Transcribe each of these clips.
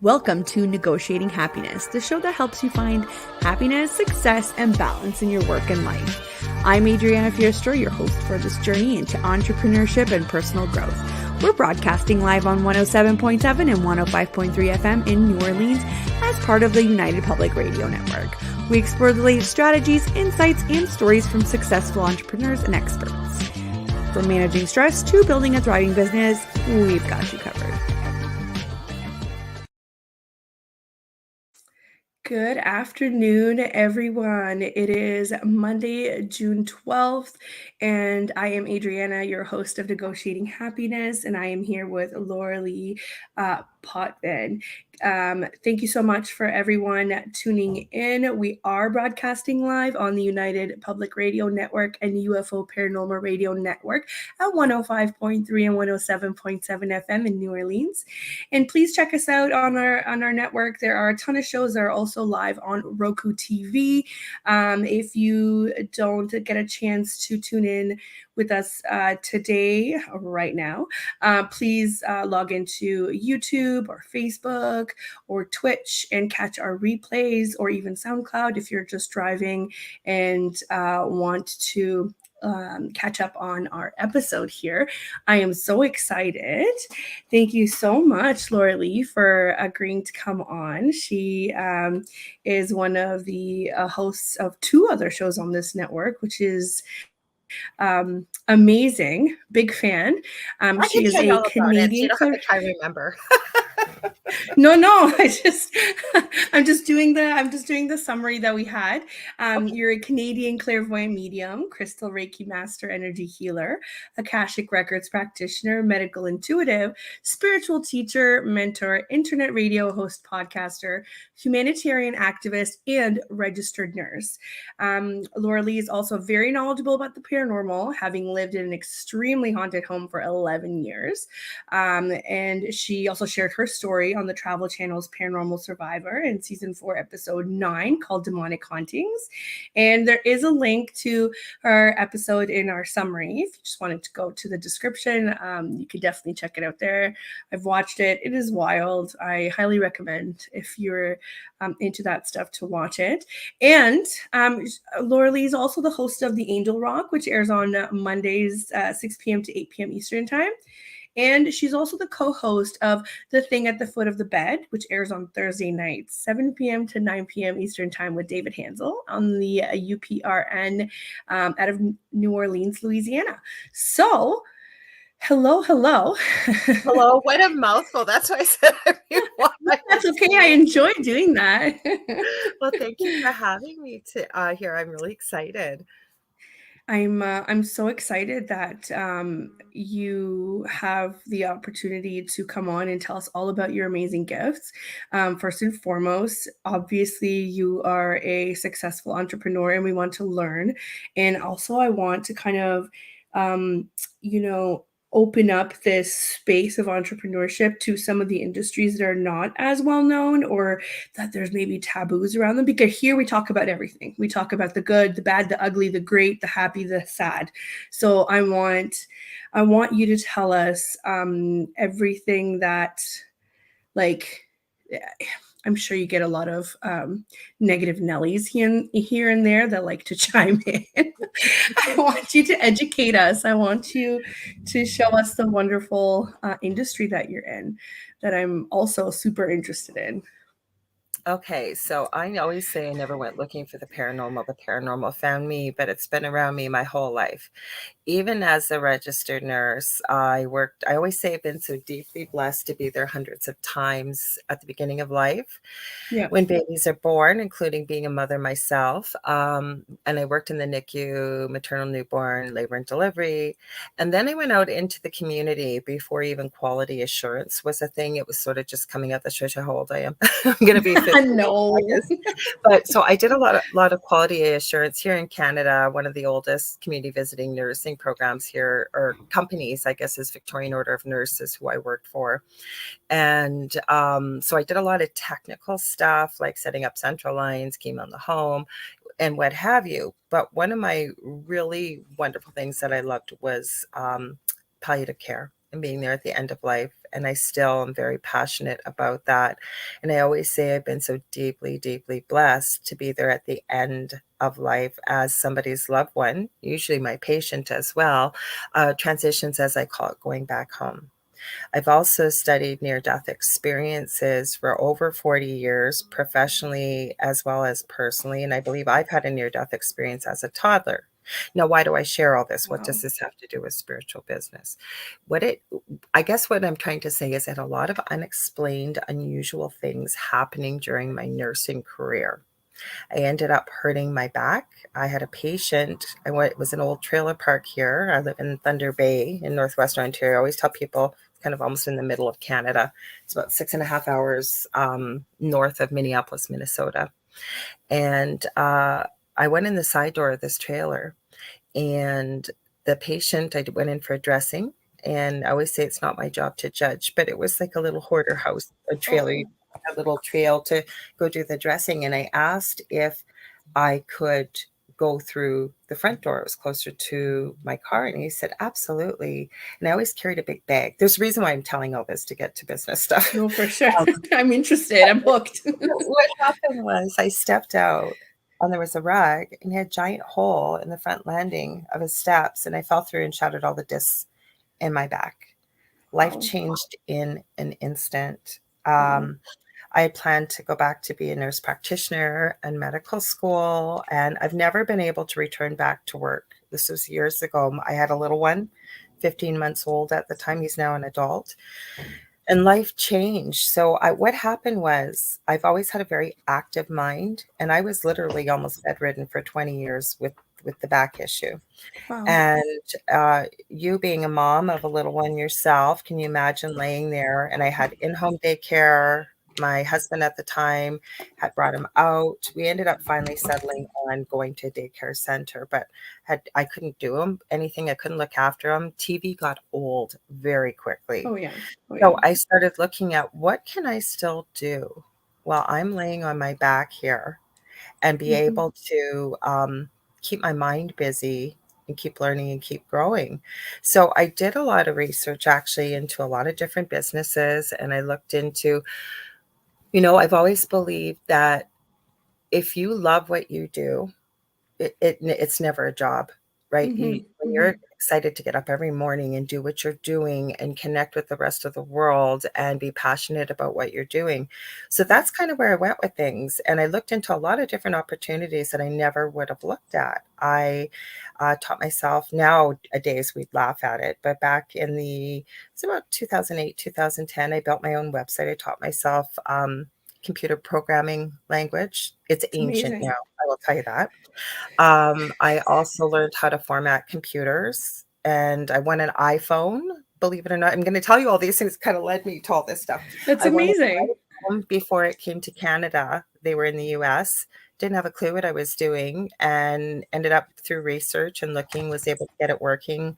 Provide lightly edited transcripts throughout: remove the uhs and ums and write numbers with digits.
Welcome to Negotiating Happiness, the show that helps you find happiness, success, and balance in your work and life. I'm Adriana Fierastrau, your host for this journey into entrepreneurship and personal growth. We're broadcasting live on 107.7 and 105.3 FM in New Orleans as part of the United Public Radio Network. We explore the latest strategies, insights, and stories from successful entrepreneurs and experts. From managing stress to building a thriving business, we've got you covered. Good afternoon, everyone. It is Monday, June 12th, and I am Adriana, your host of Negotiating Happiness, and I am here with Lorilei Potvin. Thank you so much for everyone tuning in. We are broadcasting live on the United Public Radio Network and UFO Paranormal Radio Network at 105.3 and 107.7 FM in New Orleans. And please check us out on our network. There are a ton of shows that are also live on Roku TV. If you don't get a chance to tune in with us today, right now, please log into YouTube or Facebook or Twitch and catch our replays, or even SoundCloud if you're just driving and want to catch up on our episode here. I am so excited. Thank you so much, Lorilei, for agreeing to come on. She is one of the hosts of two other shows on this network, which is amazing. Big fan. She is a Canadian. I remember. No, I'm just doing the summary that we had. Okay. You're a Canadian clairvoyant medium, crystal Reiki master, energy healer, Akashic records practitioner, medical intuitive, spiritual teacher, mentor, internet radio host, podcaster, humanitarian activist, and registered nurse. Lorilei is also very knowledgeable about the paranormal, having lived in an extremely haunted home for 11 years. And she also shared her story on the Travel Channel's Paranormal Survivor in season 4, episode 9, called Demonic Hauntings. And there is a link to her episode in our summary. If you just wanted to go to the description, you could definitely check it out there. I've watched it. It is wild. I highly recommend, if you're into that stuff, to watch it. And Lorilei is also the host of The Angel Rock, which airs on Mondays, 6 p.m. to 8 p.m. Eastern Time. And she's also the co-host of The Thing at the Foot of the Bed, which airs on Thursday nights, 7 p.m. to 9 p.m. Eastern Time, with David Hanzel on the UPRN out of New Orleans, Louisiana. So, hello. Hello, what a mouthful. That's why I said That's okay. I enjoy doing that. Well, thank you for having me here. I'm really excited. I'm so excited that you have the opportunity to come on and tell us all about your amazing gifts. First and foremost, obviously, you are a successful entrepreneur, and we want to learn. And also, I want to kind of, open up this space of entrepreneurship to some of the industries that are not as well known, or that there's maybe taboos around them, because here we talk about everything. We talk about the good, the bad, the ugly, the great, the happy, the sad. So I want you to tell us everything that, like, I'm sure you get a lot of negative Nellies here and there that like to chime in. I want you to educate us. I want you to show us the wonderful industry that you're in, that I'm also super interested in. Okay, so I always say I never went looking for the paranormal. The paranormal found me, but it's been around me my whole life. Even as a registered nurse, I always say I've been so deeply blessed to be there hundreds of times at the beginning of life. Yeah. When babies are born, including being a mother myself. And I worked in the NICU, maternal newborn, labor and delivery. And then I went out into the community before even quality assurance was a thing. It was sort of just coming out. That shows you how old I am. I'm going to be 50. No. But so I did a lot of quality assurance here in Canada. One of the oldest community visiting nursing programs here, or companies, I guess, is Victorian Order of Nurses, who I worked for. And so I did a lot of technical stuff, like setting up central lines, chemo in the home, and what have you. But one of my really wonderful things that I loved was palliative care and being there at the end of life and I still am very passionate about that. And I always say I've been so deeply, deeply blessed to be there at the end of life as somebody's loved one, usually my patient as well, transitions, as I call it, going back home. I've also studied near death experiences for over 40 years, professionally as well as personally. And I believe I've had a near death experience as a toddler. Now, why do I share all this? What does Wow. this have to do with spiritual business? What it, I guess what I'm trying to say is that a lot of unexplained, unusual things happening during my nursing career. I ended up hurting my back. I had a patient. It was an old trailer park here. I live in Thunder Bay in northwestern Ontario. I always tell people it's kind of almost in the middle of Canada. It's about 6.5 hours north of Minneapolis, Minnesota. And I went in the side door of this trailer, and the patient, I went in for a dressing. And I always say it's not my job to judge, but it was like a little hoarder house, a trailer, Oh, a little trail to go do the dressing. And I asked if I could go through the front door. It was closer to my car. And he said, absolutely. And I always carried a big bag. There's a reason why I'm telling all this, to get to business stuff. no, for sure. I'm interested. I'm hooked. What happened was I stepped out and there was a rug, and he had a giant hole in the front landing of his steps. And I fell through and shattered all the discs in my back. Life Wow. changed in an instant. Wow. I had planned to go back to be a nurse practitioner and medical school, and I've never been able to return back to work. This was years ago. I had a little one, 15 months old at the time. He's now an adult, and life changed. So what happened was I've always had a very active mind, and I was literally almost bedridden for 20 years with the back issue. Wow. And you being a mom of a little one yourself, can you imagine laying there? And I had in-home daycare. My husband at the time had brought him out. We ended up finally settling on going to a daycare center, but I couldn't do him anything. I couldn't look after him. TV got old very quickly. Oh, yeah. Oh, So yeah. I started looking at what can I still do while I'm laying on my back here and be Hmm. able to keep my mind busy and keep learning and keep growing. So I did a lot of research actually into a lot of different businesses, and I looked into, I've always believed that if you love what you do, it's never a job, right? Hmm. When Hmm. you're excited to get up every morning and do what you're doing and connect with the rest of the world and be passionate about what you're doing. So that's kind of where I went with things. And I looked into a lot of different opportunities that I never would have looked at. I taught myself, nowadays we'd laugh at it, but back it's about 2008, 2010, I built my own website. I taught myself computer programming language. It's It's ancient now, amazing. I will tell you that. I also learned how to format computers, and I won an iPhone, believe it or not. I'm gonna tell you all these things kind of led me to all this stuff. That's I won an amazing. iPhone before it came to Canada. They were in the US, didn't have a clue what I was doing, and ended up through research and looking, was able to get it working,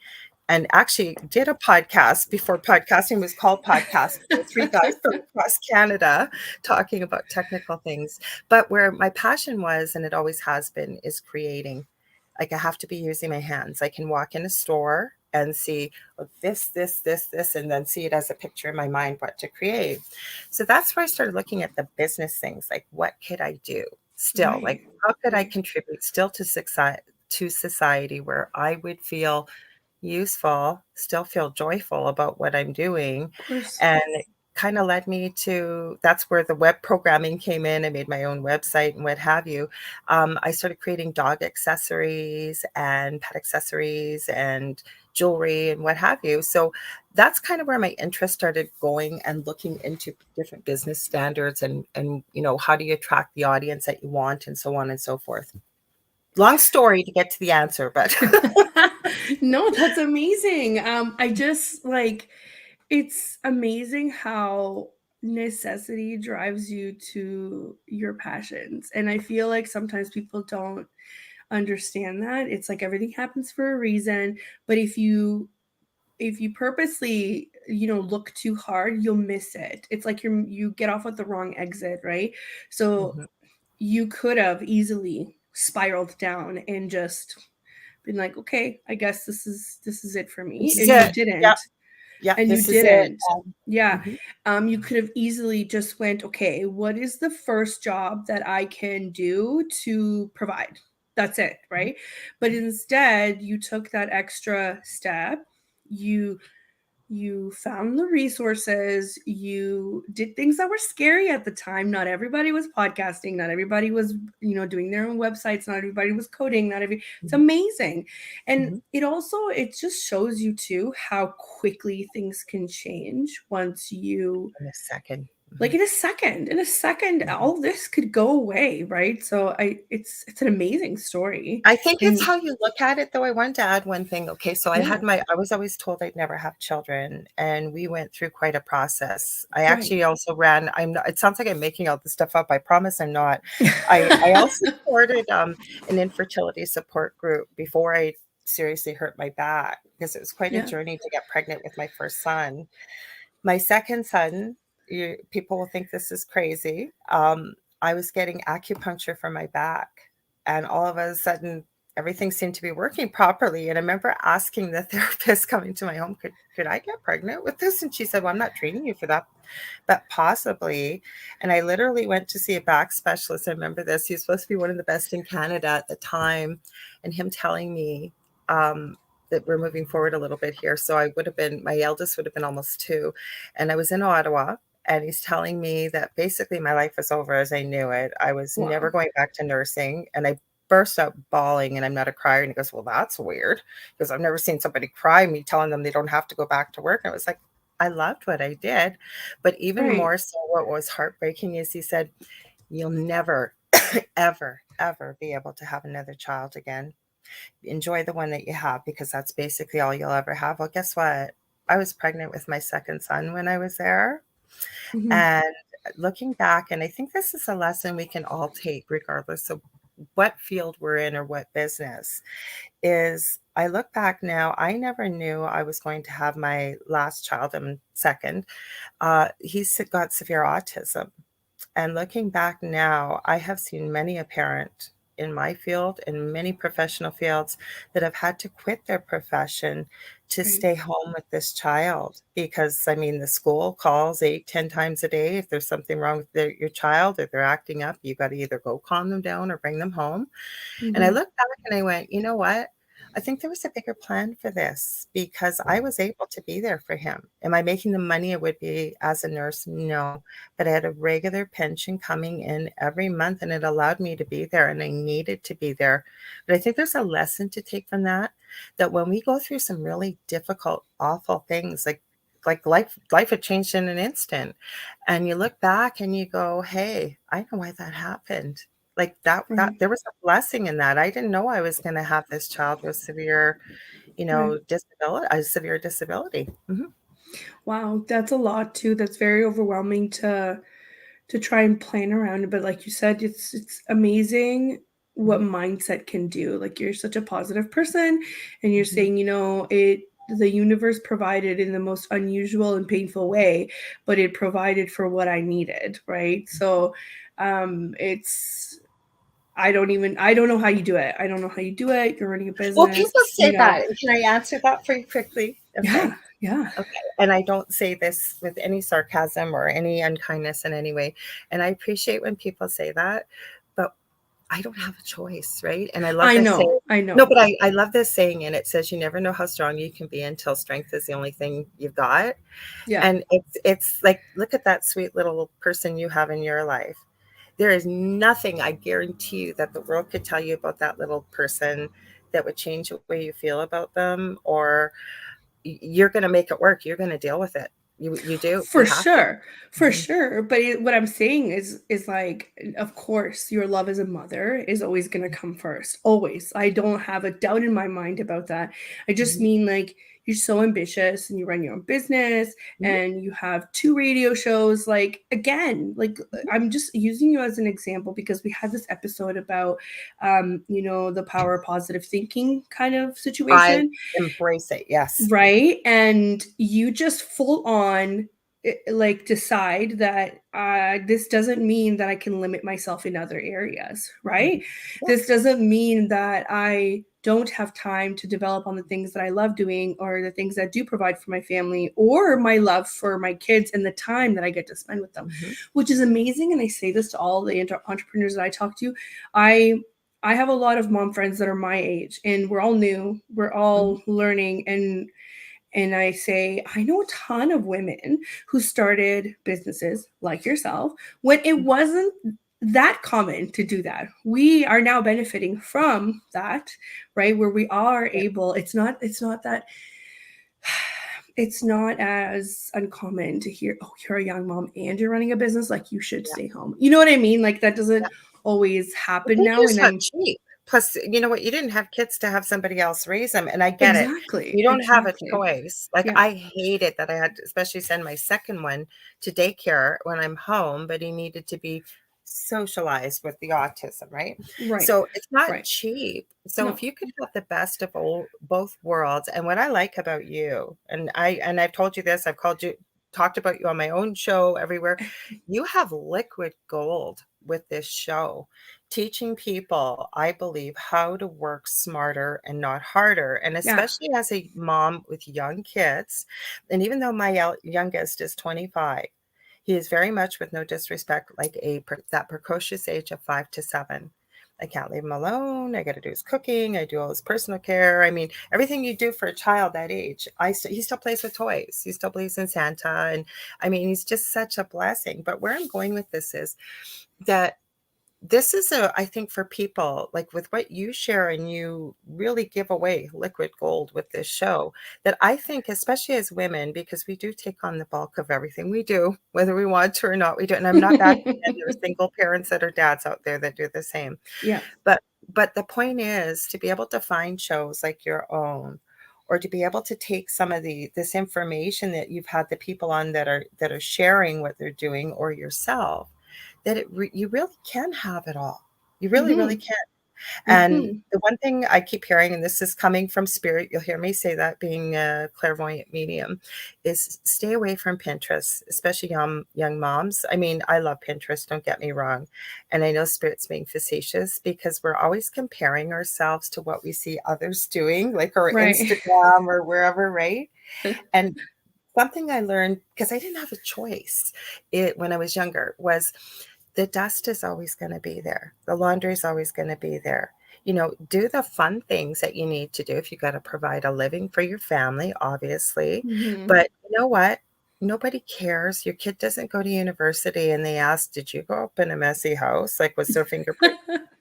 and actually did a podcast before podcasting was called podcasting. There were 3 guys from across Canada talking about technical things. But where my passion was, and it always has been, is creating. Like I have to be using my hands. I can walk in a store and see this, and then see it as a picture in my mind what to create. So that's where I started looking at the business things. Like, what could I do still? Like, Right. how could I Right. contribute still to society where I would feel useful, still feel joyful about what I'm doing. Of course. And it kind of led me to that's where the web programming came in. I made my own website and what have you. I started creating dog accessories and pet accessories and jewelry and what have you. So that's kind of where my interest started going, and looking into different business standards and how do you attract the audience that you want, and so on and so forth. Long story to get to the answer, but No, that's amazing. I just like it's amazing how necessity drives you to your passions. And I feel like sometimes people don't understand that. It's like everything happens for a reason, but if you purposely, look too hard, you'll miss it. It's like you get off at the wrong exit, right? So Mhm. you could have easily spiraled down and just been like, okay, I guess this is it for me, This is and you it. Yeah. didn't. Yeah, and you this is it. didn't. Yeah. Mhm, You could have easily just went, okay, what is the first job that I can do to provide? That's it, mhm, right? But instead, you took that extra step. You you found the resources, you did things that were scary at the time. Not everybody was podcasting, not everybody was, doing their own websites, not everybody was coding, not every it's mhm, amazing. And mhm. it just shows you too how quickly things can change once you, In a second. like, Mhm, in a second mhm. all this could go away, right? So it's an amazing story. I think it's And how you look at it, though. I wanted to add one thing. Okay, so yeah, I was always told I'd never have children, and we went through quite a process. I right. actually also ran, I'm not, it sounds like I'm making all this stuff up. I promise I'm not. I also started an infertility support group before I seriously hurt my back because it was quite a Yeah. journey to get pregnant with my first son. My second son, people will think this is crazy. I was getting acupuncture for my back, and all of a sudden, everything seemed to be working properly. And I remember asking the therapist coming to my home, could I get pregnant with this? And she said, well, I'm not treating you for that, but possibly. And I literally went to see a back specialist. I remember this. He was supposed to be one of the best in Canada at the time, and him telling me, that we're moving forward a little bit here. So my eldest would have been almost 2. And I was in Ottawa, and he's telling me that basically my life was over as I knew it. I was never Wow. going back to nursing. And I burst out bawling, and I'm not a crier. And he goes, well, that's weird, because I've never seen somebody cry, me telling them they don't have to go back to work. And I was like, I loved what I did. But even Right. more so, what was heartbreaking is he said, you'll never, ever, ever be able to have another child again. Enjoy the one that you have, because that's basically all you'll ever have. Well, guess what? I was pregnant with my second son when I was there. Mhm. And looking back, and I think this is a lesson we can all take, regardless of what field we're in or what business, is I look back now, I never knew I was going to have my last child and second. He's got severe autism. And looking back now, I have seen many a parent in my field and many professional fields that have had to quit their profession to Right. stay home with this child, because I mean the school calls 8, 10 times a day. If there's something wrong with your child, if they're acting up, you got to either go calm them down or bring them home. And I Mhm. looked back and I went, you know what? I think there was a bigger plan for this, because I was able to be there for him. Am I making the money I would be as a nurse? No. But I had a regular pension coming in every month, and it allowed me to be there, and I needed to be there. But I think there's a lesson to take from that, that when we go through some really difficult, awful things, like life had changed in an instant, and you look back and you go, hey, I know why that happened. Like that Right. there was a blessing in that. I didn't know I was gonna have this child with severe, Right. disability, a severe disability. Mhm, Wow, that's a lot too. That's very overwhelming to try and plan around. But like you said, it's amazing what mhm, mindset can do. Like, you're such a positive person, and you're mhm, saying, the universe provided in the most unusual and painful way, but it provided for what I needed, right? So it's I don't know how you do it. I don't know how you do it. You're running a well, business, people say that, and can I answer that for you quickly? Okay. yeah, yeah. Okay, and I don't say this with any sarcasm or any unkindness in any way, and I appreciate when people say that, but I don't have a choice, right? And I love I this saying. know, I No, know. but I love this saying, and it says, "You never know how strong you can be until strength is the only thing you've got." Yeah, And it's like, look at that sweet little person you have in your life. There is nothing, I guarantee you, that the world could tell you about that little person that would change the way you feel about them, or you're going to make it work. You're going to deal with it. You do. for You have to. sure, for Mhm, sure. But what I'm saying is like, of course, your love as a mother is always going to come first. Always. I don't have a doubt in my mind about that. I just mhm, mean, like, you're so ambitious and you run your own business mhm, and you have 2 radio shows. Like, again, like, mhm. I'm just using you as an example because we had this episode about the power of positive thinking kind of I situation. embrace it. Yes. Right? And you just full on like decide that this doesn't mean that I can limit myself in other areas, right? Mhm. Yeah. This doesn't mean that I don't have time to develop on the things that I love doing or the things that do provide for my family or my love for my kids and the time that I get to spend with them, Mhm. which is amazing. And I say this to all the entrepreneurs that I talk to. I I have a lot of mom friends that are my age and we're all new, we're Mhm. all learning, and I say, I know a ton of women who started businesses like yourself when it wasn't that common to do that. We are now benefiting from that, right? Where we are Yeah. able, it's not that it's not as uncommon to hear, oh, you're a young mom and you're running a business, like you should Yeah. stay home. You know what I mean? Like that Yeah. doesn't always Well, happen now. daycare's And not I'm cheap. Plus, you know what? You didn't have kids to have somebody else raise them, and I get it. exactly, You don't have a exactly. choice. Like, Yeah. I hate it that I had to especially send my second one to daycare when I'm home, but he needed to be socialized with the autism, right? Right. So, it's not Right. cheap. So, if No. you could have the best of both worlds, and what I like about you, and I've told you this, I've called you talked about you on my own show everywhere, you have liquid gold with this show teaching people, I believe, how to work smarter and not harder. And Yeah. especially as a mom with young kids, and even though my youngest is 25, he is very much, with no disrespect, like that precocious age of 5 to 7. I can't leave him alone. I got to do his cooking. I do all his personal care. I mean, everything you do for a child that age. He still plays with toys. He still believes in Santa, and I mean, he's just such a blessing. But where I'm going with this is that this is I think for people like with what you share, and you really give away liquid gold with this show, that I think, especially as women, because we do take on the bulk of everything we do, whether we want to or not, we do. And I'm not bashing men. There are single parents that are dads out there that do the same. Yeah. But the point is to be able to find shows like your own, or to be able to take some of this information that you've had the people on that are sharing what they're doing, or yourself, that you really can have it all. You really, really Mhm. can. And Mhm. the one thing I keep hearing, and this is coming from spirit, you'll hear me say that being a clairvoyant medium, is stay away from Pinterest, especially young moms. I mean, I love Pinterest, don't get me wrong. And I know spirit's being facetious because we're always comparing ourselves to what we see others doing, like our Right. Instagram or wherever, right? And something I learned, because I didn't have a choice when I was younger, was the dust is always going to be there. The laundry is always going to be there. Do the fun things that you need to do if you got to provide a living for your family, obviously. Mhm. But you know what? Nobody cares. Your kid doesn't go to university and they ask, did you grow up in a messy house? Like, was there fingerprint?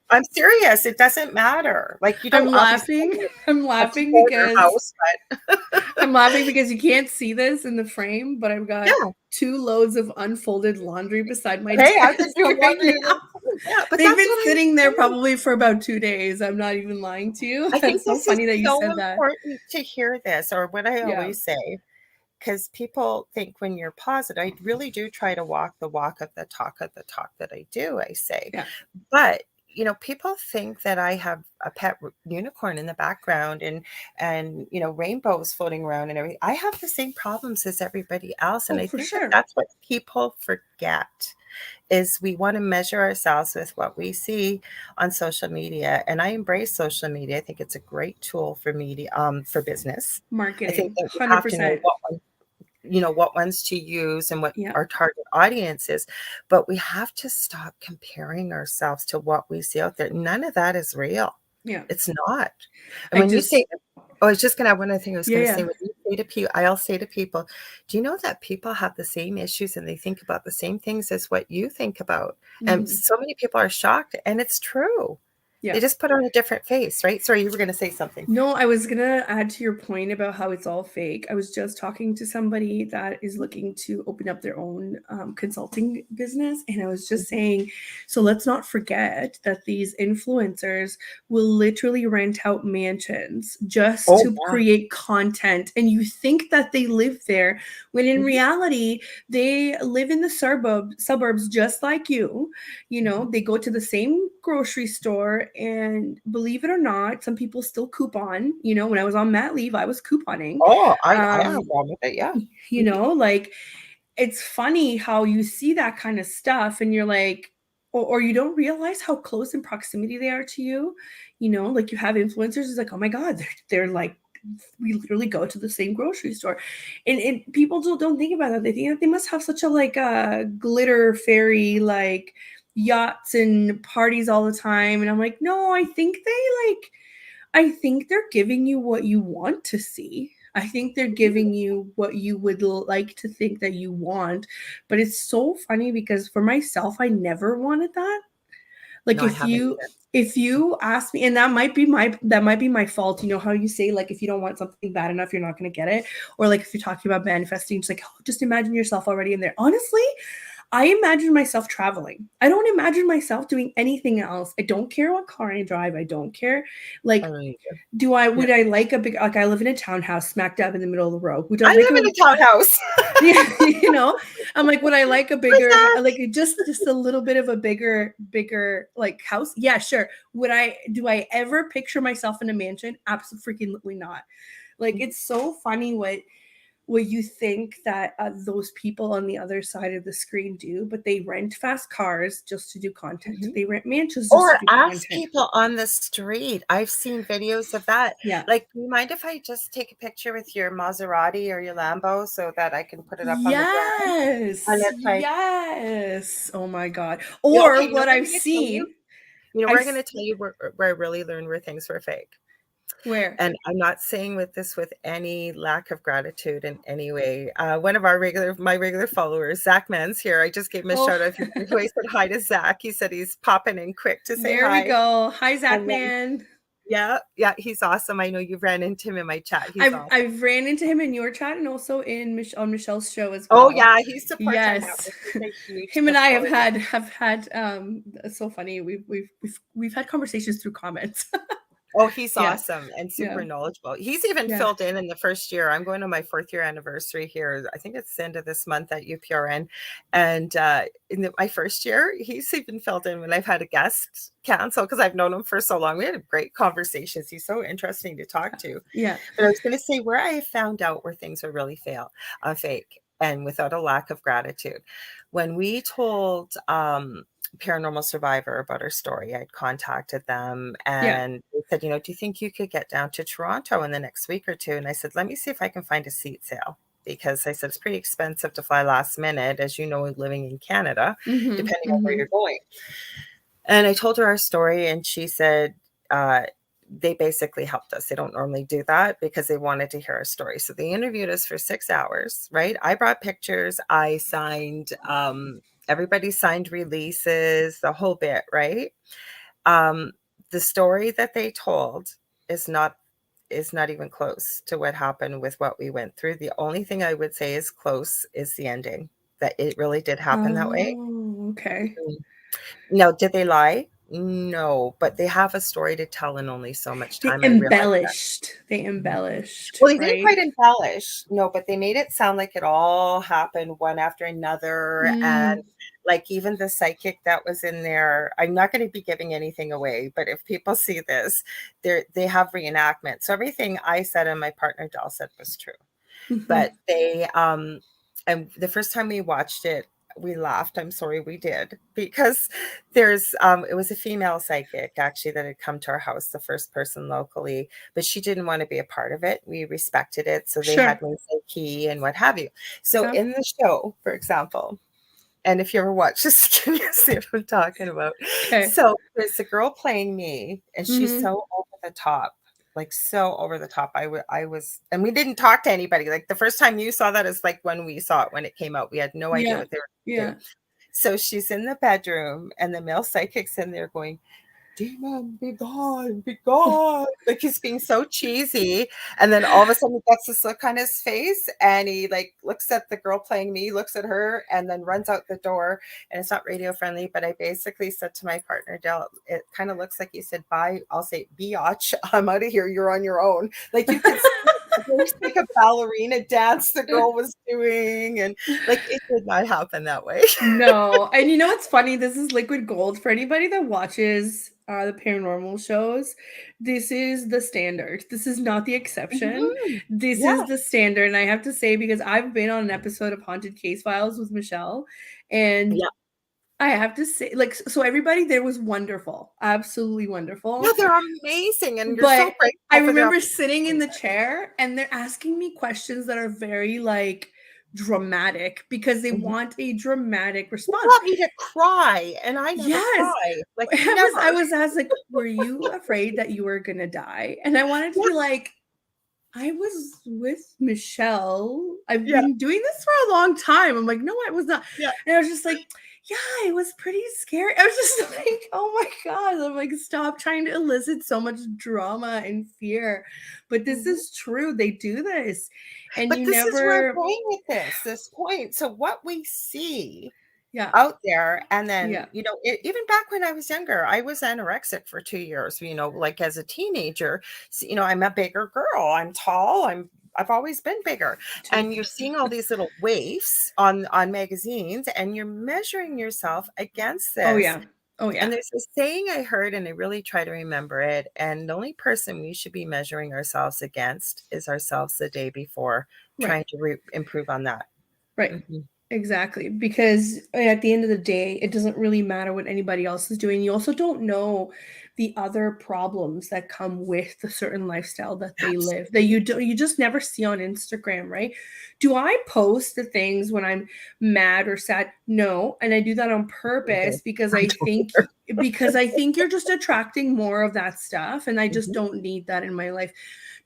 I'm serious. It doesn't matter. Like, you don't I'm obviously laughing. live I'm in a laughing hoarder because house, but I'm laughing because you can't see this in the frame, but I've got yeah. 2 loads of unfolded laundry beside my Hey, I've been desk doing right laundry. now. Yeah, but They've that's been what I'm sitting there saying. probably for about 2 days. I'm not even lying to you. I think That's so this is funny that you so said that. important to hear this, or what I Yeah. always say, because people think when you're positive, I really do try to walk the walk of the talk that I do, I say. Yeah. But, people think that I have a pet unicorn in the background, and rainbows floating around and everything. I have the same problems as everybody else. And Oh, I for think that sure. that's what people forget, is we want to measure ourselves with what we see on social media. And I embrace social media. I think it's a great tool for media, for business. I think Marketing, that you have to know 100%. what ones to use and what Yeah. our target audience is. But we have to stop comparing ourselves to what we see out there. None of that is real. Yeah. It's not. And I when you just say, oh, I was just gonna have one other thing I was Yeah, gonna say. yeah. When you say to people, I'll say to people, do you know that people have the same issues and they think about the same things as what you think about? And Mhm. so many people are shocked, and it's true. They Yeah. just put on a different face, right? Sorry, you were gonna say something. No, I was gonna add to your point about how it's all fake. I was just talking to somebody that is looking to open up their own consulting business, and I was just Mhm. saying, so let's not forget that these influencers will literally rent out mansions just Oh, to yeah. create content, and you think that they live there, when in Mhm, reality they live in the suburbs just like you. You mhm. know, they go to the same grocery store, and believe it or not, some people still coupon. You know, when I was on mat leave, I was couponing. Oh, I have a Um, problem with it, yeah. you Mhm. know, like it's funny how you see that kind of stuff and you're like, or you don't realize how close in proximity they are to you. You know, like you have influencers, it's like, oh my God, they're like, we literally go to the same grocery store. And people don't think about that. They think that they must have such a like glitter fairy, like yachts and parties all the time. And I'm like, no, I think they're giving you what you want to see. I think they're giving you what you would like to think that you want. But it's so funny because for myself, I never wanted that. Like No, I haven't either. if you ask me, and that might be my fault. You know how you say like if you don't want something bad enough, you're not gonna get it. Or like if you're talking about manifesting, just like, oh, just imagine yourself already in there. Honestly, I imagine myself traveling. I don't imagine myself doing anything else. I don't care what car I drive. I don't care. I Like, don't either. Yeah. would I like a big, like I live in a townhouse smack dab in the middle of the road. Would I I like live a, in a townhouse. yeah, you know, I'm like, would I like a What's bigger, that? like just a little bit of a bigger like house? Yeah, sure. Do I ever picture myself in a mansion? Absolutely not. Like, it's so funny what you think that those people on the other side of the screen do, but they rent fast cars just to do content. Mhm. They rent mansions just to Or do ask content. people on the street. I've seen videos of that. Yeah. Like, do you mind if I just take a picture with your Maserati or your Lambo so that I can put it up on the ground? And Yes. it's like, Yes. Oh my God. okay, Or you know what what I'm I've going to tell you? seen, You know, I've we're going to tell you where I really learned where things were fake. where? And I'm not saying with any lack of gratitude in any way. One of my regular followers, Zach Mans here, I just gave him a Oh, shout out. Who I said hi to Zach. He said he's popping in quick to say there we hi. go. Hi, Zach And then, Man. yeah, yeah, he's awesome. I know you've ran into him in my chat. He's awesome. I've ran into him in your chat and also on Michelle's show as Oh well. yeah, he supports our Yes. network. He's a huge Him and I have supporter. had it's so funny. We've had conversations through comments. Oh, he's Yeah. awesome and Yeah. super knowledgeable. He's even Yeah. filled in the first year. I'm going to my 4th year anniversary here. I think it's the end of this month at UPRN. And my first year, he's even filled in when I've had a guest cancel because I've known him for so long. We had great conversations. He's so interesting to talk to. Yeah. But I was going to say where I have found out where things are really fake and without a lack of gratitude. When we told Paranormal Survivor about our story, I'd contacted them Yeah. and they said, do you think you could get down to Toronto in the next week or two? And I said, let me see if I can find a seat sale. Because I said, it's pretty expensive to fly last minute, as you know, living in Canada, Mm-hmm. depending on where Mm-hmm. you're going. And I told her our story and she said, they basically helped us. They don't normally do that because they wanted to hear our story. So they interviewed us for 6 hours, right? I brought pictures. I signed, everybody signed releases, the whole bit, right? The story that they told is not even close to what happened with what we went through. The only thing I would say is close is the ending, that it really did happen that way. Oh, okay. Now, did they lie? No, but they have a story to tell in only so much They time. I realized that. embellished. They embellished, Well, they didn't right? quite embellish, no, but they made it sound like it all happened one after another. And Mm. like even the psychic that was in there, I'm not going to be giving anything away, but if people see this, they have reenactment. So everything I said and my partner Del said was true. Mm-hmm. But and the first time we watched it, we laughed. I'm sorry we did, because it was a female psychic actually that had come to our house, the first person locally, but she didn't want to be a part of it. We respected it. So they Sure. had me say key and what have you. So Yeah. in the show, for example, and if you ever watch this, can you see what I'm talking about? Okay. So there's a girl playing me, and she's Mm-hmm. so over the top, like so over the top. I was, and we didn't talk to anybody. Like the first time you saw that is like when we saw it when it came out. We had no idea Yeah. what they were going Yeah. to do. So she's in the bedroom, and the male psychic's in there going, "Demon, be gone, be gone." Like he's being so cheesy. And then all of a sudden he gets this look on his face and he like looks at the girl playing me, looks at her, and then runs out the door. And it's not radio friendly, but I basically said to my partner, Del, it kind of looks like you said, bye. I'll say, biatch, I'm out of here. You're on your own. Like you could see like a ballerina dance the girl was doing. And like it did not happen that way. No. And you know what's funny? This is liquid gold for anybody that watches the paranormal shows, this is the standard. This is not the exception. Mhm. This Yeah, is the standard. And I have to say, because I've been on an episode of Haunted Case Files with Michelle, and yeah. I have to say, like, so everybody there was wonderful, absolutely Yeah, wonderful. they're amazing, and you're so But I grateful for the remember sitting in opportunity. the chair and they're asking me questions that are very like dramatic because they Mhm. want a dramatic They response. want me to cry, and I never Yes. cry, like, I never. was asked, like, "Were you afraid that you were gonna die?" And I wanted to Yeah, be like, "I was with Michelle. I've yeah, been doing this for a long time." I'm like, "No, I was not." yeah. And I was just like, "Yeah, it was pretty scary." I was just like, "Oh my god." I'm like, "Stop trying to elicit so much drama and fear." But this Mhm. is true. They do this. And But you this is where I'm never. going with this point. So what we see Yeah. out there, and then, Yeah. even back when I was younger, I was anorexic for 2 years, like, as a teenager. I'm a bigger girl, I'm tall, I've always been bigger, Too. and you're seeing all these little waifs on magazines, and you're measuring yourself against Oh this. yeah. Oh And yeah. there's this saying I heard, and I really try to remember it, and the only person we should be measuring ourselves against is ourselves the day before, Right. trying to improve on that. Right. Mhm. Exactly. Because at the end of the day, it doesn't really matter what anybody else is doing. You also don't know the other problems that come with the certain lifestyle that they live that Absolutely. you just never see on Instagram, right? Do I post the things when I'm mad or sad? No, and I do that on purpose Mhm. because I don't either. because I think you're just attracting more of that stuff and I just Mhm. don't need that in my life.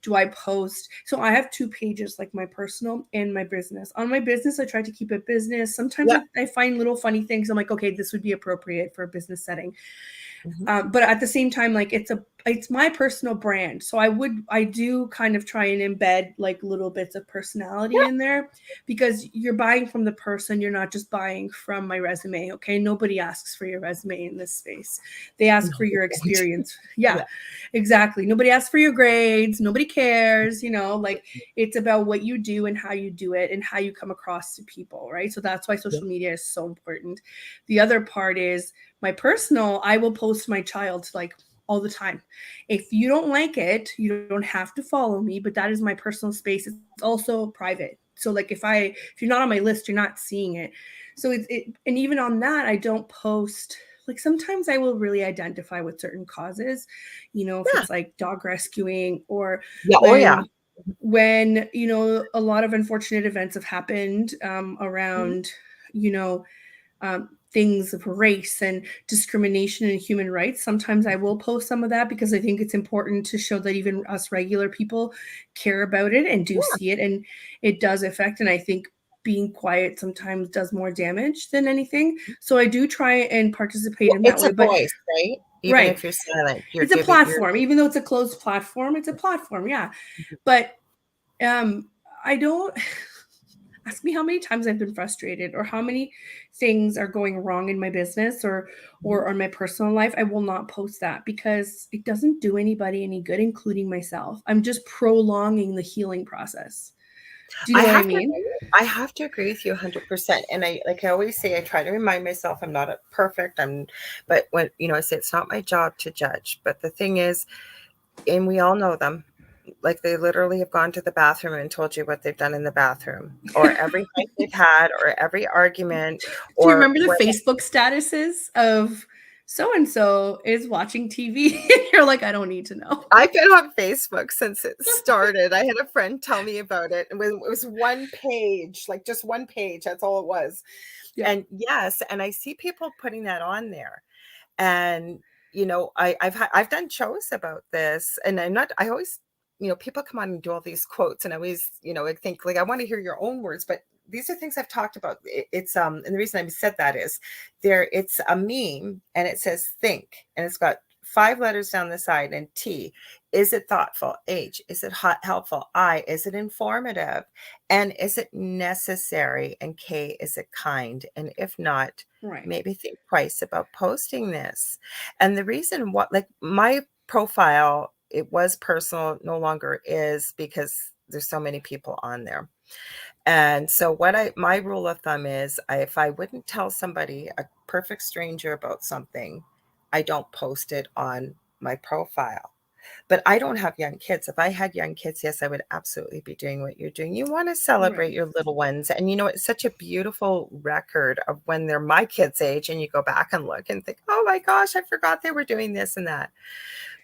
Do I post? So I have two pages, like my personal and my business. On my business, I try to keep it business. Sometimes Yeah. I find little funny things. I'm like, okay, this would be appropriate for a business setting. Mhm. But at the same time, like it's my personal brand. So I do kind of try and embed like little bits of personality Yeah. in there because you're buying from the person. You're not just buying from my resume. Okay. Nobody asks for your resume in this space. They No, ask for they your don't. experience. Yeah, Yeah. exactly. Nobody asks for your grades. Nobody cares, like it's about what you do and how you do it and how you come across to people. Right. So that's why Yeah. social media is so important. The other part is my personal, I will post my child like all the time. If you don't like it, you don't have to follow me, but that is my personal space. It's also private. So like if you're not on my list, you're not seeing it. So and even on that, I don't post. Like sometimes I will really identify with certain causes, if Yeah. it's like dog rescuing or Yeah. Oh, yeah. when a lot of unfortunate events have happened Mhm. around you know things of race and discrimination and human rights. Sometimes I will post some of that because I think it's important to show that even us regular people care about it and do Yeah. see it, and it does affect. And I think being quiet sometimes does more damage than anything. So I do try and participate Well, in that it's way. a But voice, right? Even right, if you're silent, it's a platform, even though it's a closed platform. It's a platform, yeah. But I don't. Ask me how many times I've been frustrated or how many things are going wrong in my business or Mhm. on my personal life. I will not post that because it doesn't do anybody any good, including myself. I'm just prolonging the healing process. Do you I know what I have to mean? agree. I have to agree with you 100%. And I always say, I try to remind myself I'm not perfect. But when, I say it's not my job to judge. But the thing is, and we all know them, like they literally have gone to the bathroom and told you what they've done in the bathroom, or every fight they've had, or every argument, Do you or remember the what. Facebook statuses of so and so is watching TV? You're like, I don't need to know. I've been on Facebook since it started. I had a friend tell me about it. It was one page, like just one page. That's all it was. Yeah. And yes, and I see people putting that on there. And I've done shows about this, and I always, people come on and do all these quotes, and I always, I think, like, I want to hear your own words, but these are things I've talked about. And the reason I said that is it's a meme, and it says think, and it's got 5 letters down the side, and T, is it thoughtful? H, is it helpful? I, is it informative? And is it necessary? And K, is it kind? And if not, Right. maybe think twice about posting this. And the reason what, like, my profile, it was personal, no longer is, because there's so many people on there. And so my rule of thumb is, if I wouldn't tell somebody, a perfect stranger, about something, I don't post it on my profile. But I don't have young kids. If I had young kids, yes, I would absolutely be doing what you're doing. You want to celebrate Right. your little ones. And it's such a beautiful record of when they're my kids' age and you go back and look and think, oh my gosh, I forgot they were doing this and that.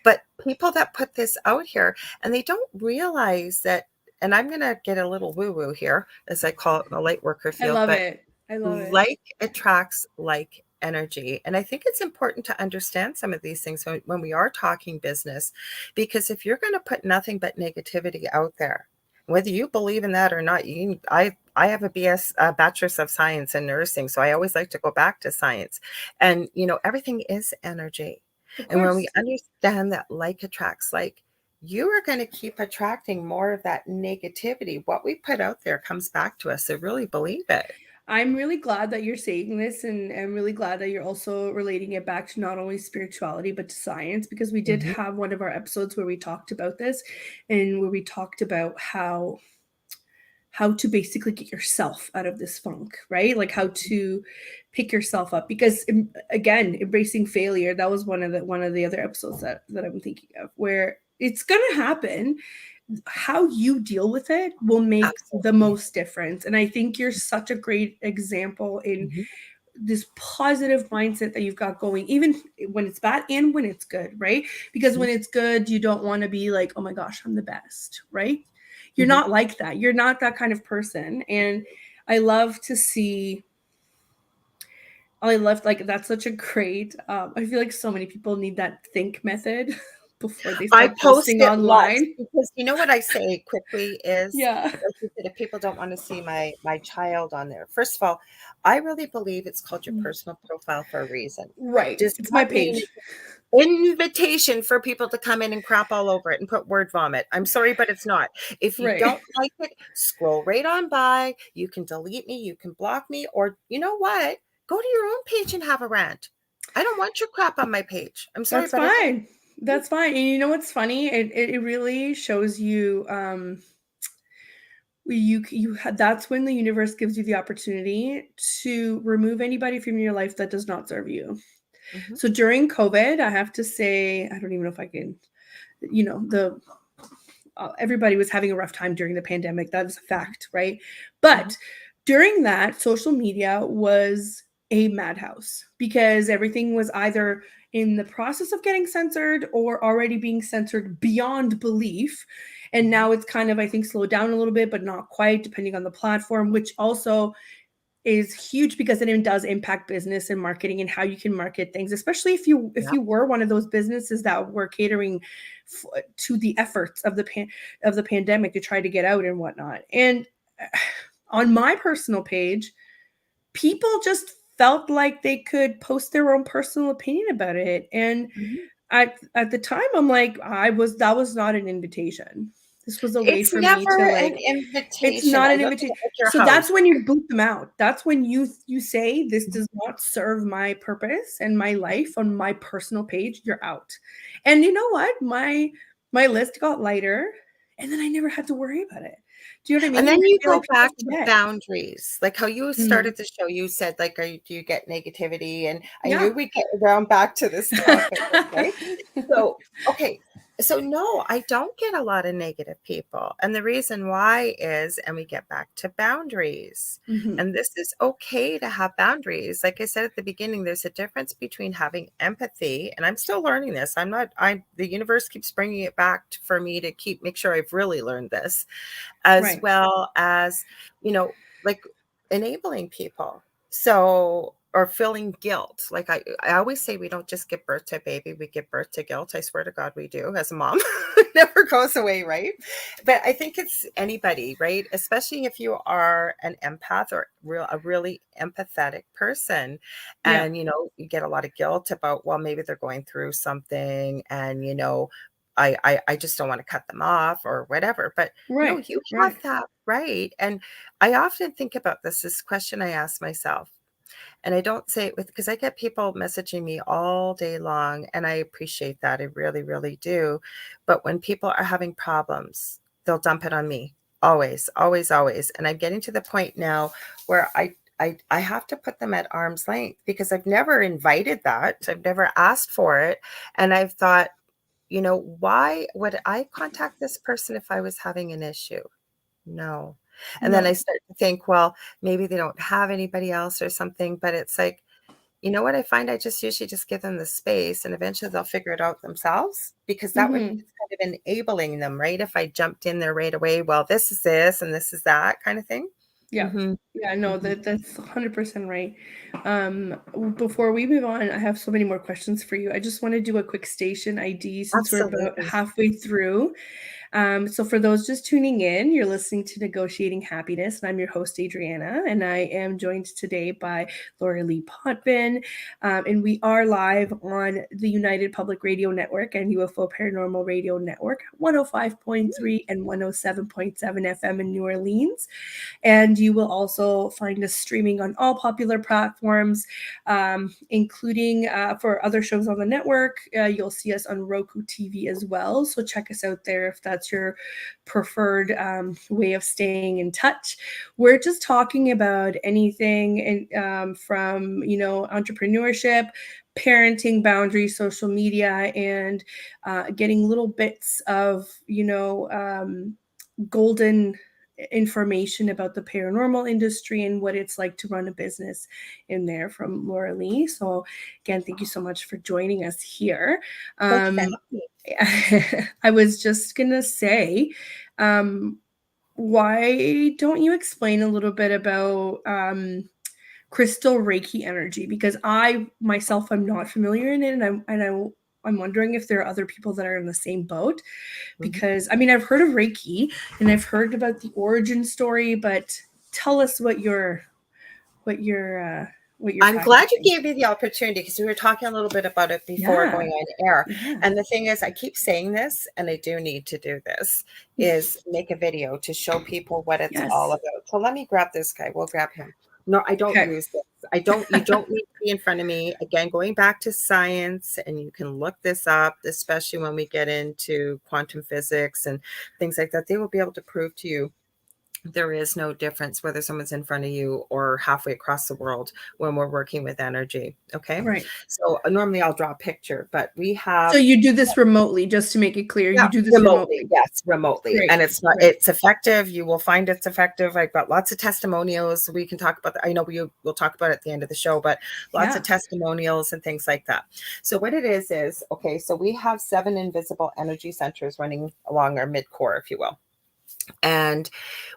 But people that put this out here and they don't realize that, and I'm going to get a little woo woo here, as I call it in the light worker I field, love but it. I love it. like attracts like energy. And I think it's important to understand some of these things when we are talking business, because if you're going to put nothing but negativity out there, whether you believe in that or not, I have a bachelor's of science in nursing, so I always like to go back to science. And everything is energy. Of And when we course. understand that like attracts like, you are going to keep attracting more of that negativity. What we put out there comes back to us. I really believe it. I'm really glad that you're saying this, and I'm really glad that you're also relating it back to not only spirituality but to science, because we did Mhm, have one of our episodes where we talked about this, and where we talked about how to basically get yourself out of this funk, right? Like how to pick yourself up, because again, embracing failure, that was one of the other episodes that I'm thinking of, where it's going to happen. How you deal with it will make the absolutely. most difference. And I think you're such a great example in Mhm, this positive mindset that you've got going, even when it's bad and when it's good, right? Because mhm, when it's good, you don't want to be like, oh my gosh, I'm the best, right? You're mhm. not like that. You're not that kind of person. And I love to see, I love, like, that's such a great, I feel like so many people need that think method before they I start post posting it lots online. because what I say quickly is, Yeah. like you said, if people don't want to see my child on there, first of all, I really believe it's called your personal profile for a reason. Right. Does It's my not mean page. it's an invitation for people to come in and crap all over it and put word vomit. I'm sorry, but it's not. If you Right. don't like it, scroll right on by. You can delete me, you can block me, or you know what? Go to your own page and have a rant. I don't want your crap on my page. I'm sorry, That's but I don't. fine. That's fine. And you know what's funny? It really shows you, you had, that's when the universe gives you the opportunity to remove anybody from your life that does not serve you. Mhm, So during COVID, I have to say, I don't even know if I can, the everybody was having a rough time during the pandemic. That is a mhm, fact, right? mhm, But during that, social media was a madhouse, because everything was either in the process of getting censored or already being censored beyond belief. And mhm. now it's kind of, I think, slowed down a little bit, but not quite, depending on the platform, which also is huge, because it does impact business and marketing and how you can market things, especially if Yeah. you were one of those businesses that were catering to the efforts of the pandemic to try to get out and whatnot. And on my personal page, people just felt like they could post their own personal opinion about it. And Mhm. at the time, I'm like, that was not an invitation. This was a way It's for me to, never an like, it's invitation. not I an look at invitation. it like your So that's house. when you boot them out. That's when you say, this Mhm. does not serve my purpose and my life on my personal page. You're out. And you know what? My list got lighter, and then I never had to worry about it. Do you know what I And mean? then And I you feel like go people back to forget. boundaries, like how you Mhm. started the show. You said, like, do you get negativity? And I knew Yeah. we'd get around back to this topic. Okay. So, okay. So, no, I don't get a lot of negative people. And the reason why is, and we get back to boundaries. Mhm. And this is okay to have boundaries. Like I said at the beginning, there's a difference between having empathy, and I'm still learning this. The universe keeps bringing it back for me to make sure I've really learned this, as Right. well as, like enabling people. So, or feeling guilt. Like I always say, we don't just give birth to a baby, we give birth to guilt. I swear to God, we do as a mom. It never goes away, right? But I think it's anybody, right? Especially if you are an empath or a really empathetic person. Yeah. And, you get a lot of guilt about, well, maybe they're going through something and, I just don't want to cut them off or whatever. But no, Right. you have Right. that right. And I often think about this question I ask myself, and I don't say it because I get people messaging me all day long, and I appreciate that. I really, really do. But when people are having problems, they'll dump it on me. Always, always, always. And I'm getting to the point now where I have to put them at arm's length because I've never invited that. I've never asked for it. And I've thought, why would I contact this person if I was having an issue? No. And then I No. start to think, well, maybe they don't have anybody else or something, but it's like, you know what I find? I just usually just give them the space and eventually they'll figure it out themselves because that would be Mm-hmm. kind of enabling them, right? If I jumped in there right away, well, this is this and this is that kind of thing. Yeah. Hmm. Yeah, no, Hmm. that's 100% right. Before we move on, I have so many more questions for you. I just want to do a quick station ID since we're about Absolutely. halfway through. So, for those just tuning in, you're listening to Negotiating Happiness, and I'm your host, Adriana, and I am joined today by Lorilei Potvin. And we are live on the United Public Radio Network and UFO Paranormal Radio Network, 105.3 and 107.7 FM in New Orleans. And you will also find us streaming on all popular platforms, including for other shows on the network. You'll see us on Roku TV as well. So check us out there if that's your preferred way of staying in touch. We're just talking about anything from, entrepreneurship, parenting, boundaries, social media, and getting little bits of, golden information about the paranormal industry and what it's like to run a business in there from Lorilei. So again, thank you so much for joining us here. Thank you for having Um, me. I was just gonna say, why don't you explain a little bit about crystal Reiki energy? Because I myself am not familiar in it, I'm wondering if there are other people that are in the same boat, Mhm. because I mean I've heard of Reiki and I've heard about the origin story, but tell us what you're what you're I'm glad you practicing. gave me the opportunity because we were talking a little bit about it before Yeah, going on air. yeah, And the thing is, I keep saying this, and I do need to do this, is make a video to show people what it's all yes. about. So let me grab this guy. We'll grab him. No, I don't Okay. use this. You don't need to be in front of me. Again, going back to science, and you can look this up, especially when we get into quantum physics and things like that. They will be able to prove to you there is no difference whether someone's in front of you or halfway across the world when we're working with energy. Okay. Right. So normally I'll draw a picture, but we So have, you do this remotely, just to make it clear. yeah, You do this remotely. remotely. Yes, remotely. Great. And Great. it's effective. You will find it's effective. I've got lots of testimonials. We can talk about that. I know we'll talk about it at the end of the show, but lots of Yeah. testimonials and things like that. So what it is, okay, so we have 7 invisible energy centers running along our mid core, if you will. And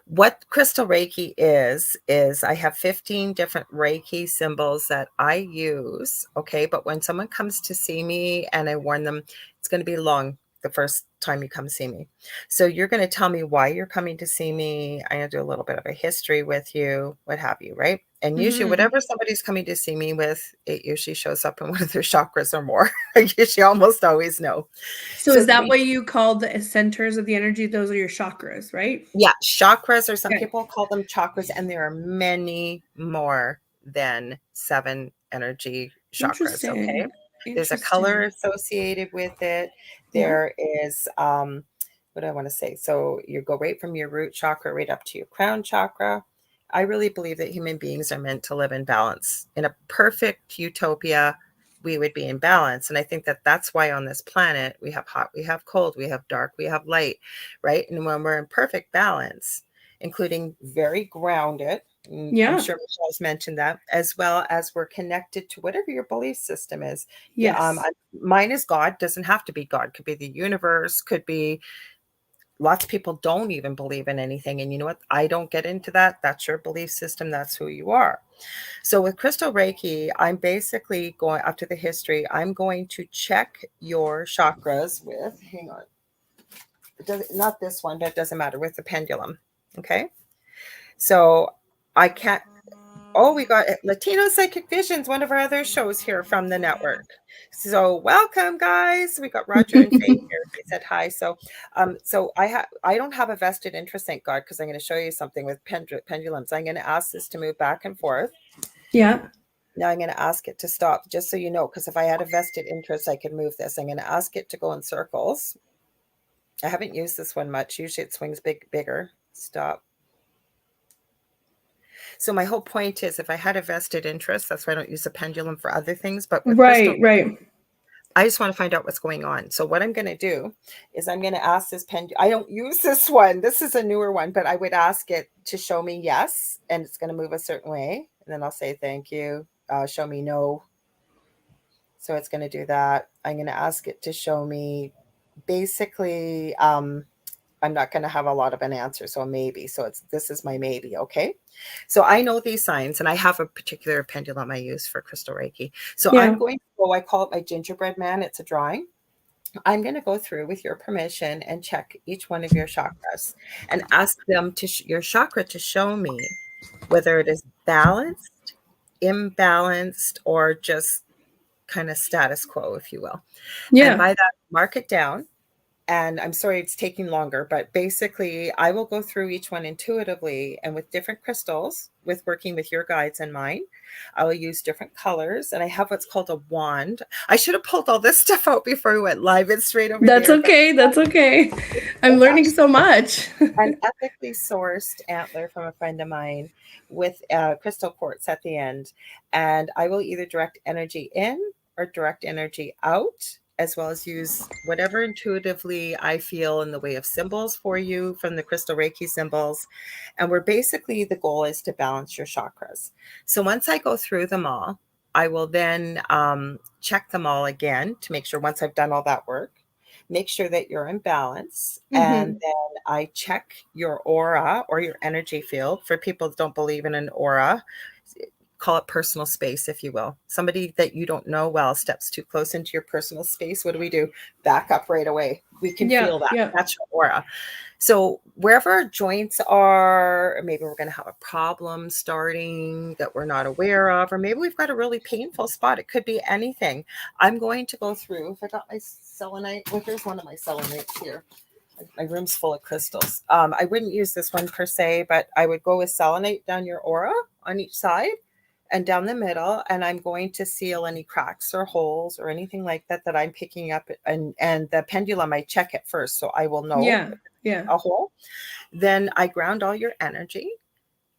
what crystal Reiki is I have 15 different Reiki symbols that I use. Okay. But when someone comes to see me and I warn them, it's going to be long the first time you come see me. So you're going to tell me why you're coming to see me. I'm going to do a little bit of a history with you, what have you, right? And usually, Hmm. whatever somebody's coming to see me with, it usually shows up in one of their chakras or more. I usually almost always know. So So is the that what you call the centers of the energy? Those are your chakras, right? Yeah, chakras, or some Okay. people call them chakras, and there are many more than 7 energy chakras, okay? Interesting. There's a color Interesting. associated with it. Yeah. There is, what do I want to say? So you go right from your root chakra right up to your crown chakra. I really believe that human beings are meant to live in balance. In a perfect utopia, we would be in balance. And I think that that's why on this planet we have hot, we have cold, we have dark, we have light, right? And when we're in perfect balance, including very grounded, I'm Yeah. sure Michelle's mentioned that, as well as we're connected to whatever your belief system is. Yeah, Yes. mine is God. Doesn't have to be God. Could be the universe. Could be, lots of people don't even believe in anything. And you know what? I don't get into that. That's your belief system. That's who you are. So with Crystal Reiki, I'm basically going, after the history, I'm going to check your chakras with, hang on, not this one, but it doesn't matter, with the pendulum. Okay. So I can't, oh, we got Latino Psychic Visions, one of our other shows here from the network. So welcome, guys. We got Roger and Faye here. They said hi. So, I don't have a vested interest, thank God, because I'm going to show you something with pendulums. I'm going to ask this to move back and forth. Yeah. Now I'm going to ask it to stop, just so you know, because if I had a vested interest, I could move this. I'm going to ask it to go in circles. I haven't used this one much. Usually it swings bigger. Stop. So my whole point is, if I had a vested interest, that's why I don't use a pendulum for other things, but with crystal, Right, right. I just want to find out what's going on. So what I'm going to do is I'm going to ask this pendulum. I don't use this one. This is a newer one, but I would ask it to show me yes, and it's going to move a certain way. And then I'll say, thank you. Show me no. So it's going to do that. I'm going to ask it to show me basically, I'm not going to have a lot of an answer. So maybe, so this is my maybe. Okay. So I know these signs, and I have a particular pendulum I use for crystal Reiki. So I'm Yeah. going to go, I call it my gingerbread man. It's a drawing. I'm going to go through with your permission and check each one of your chakras and ask them your chakra to show me whether it is balanced, imbalanced, or just kind of status quo, if you will. And Yeah. by that, mark it down. And I'm sorry it's taking longer, but basically I will go through each one intuitively and with different crystals, with working with your guides and mine. I will use different colors, and I have what's called a wand. I should have pulled all this stuff out before we went live. It's right over That's there, but okay. That's okay. I'm it's learning actually so much. an ethically sourced antler from a friend of mine with crystal quartz at the end. And I will either direct energy in or direct energy out, as well as use whatever intuitively I feel in the way of symbols for you from the crystal Reiki symbols. And we're basically, the goal is to balance your chakras. So once I go through them all, I will then check them all again to make sure, once I've done all that work, make sure that you're in balance. And Hmm. then I check your aura or your energy field. For people that don't believe in an aura, call it personal space, if you will. Somebody that you don't know well steps too close into your personal space. What do? Back up right away. We can Yeah. feel that. Yeah. That's your aura. So wherever our joints are, or maybe we're going to have a problem starting that we're not aware of, or maybe we've got a really painful spot. It could be anything. I'm going to go through. If I got my selenite, well, here's one of my selenites here. My room's full of crystals. I wouldn't use this one per se, but I would go with selenite down your aura on each side and down the middle, and I'm going to seal any cracks or holes or anything like that that I'm picking up. And the pendulum, I check it first, so I will know Yeah. Yeah. a hole. Then I ground all your energy,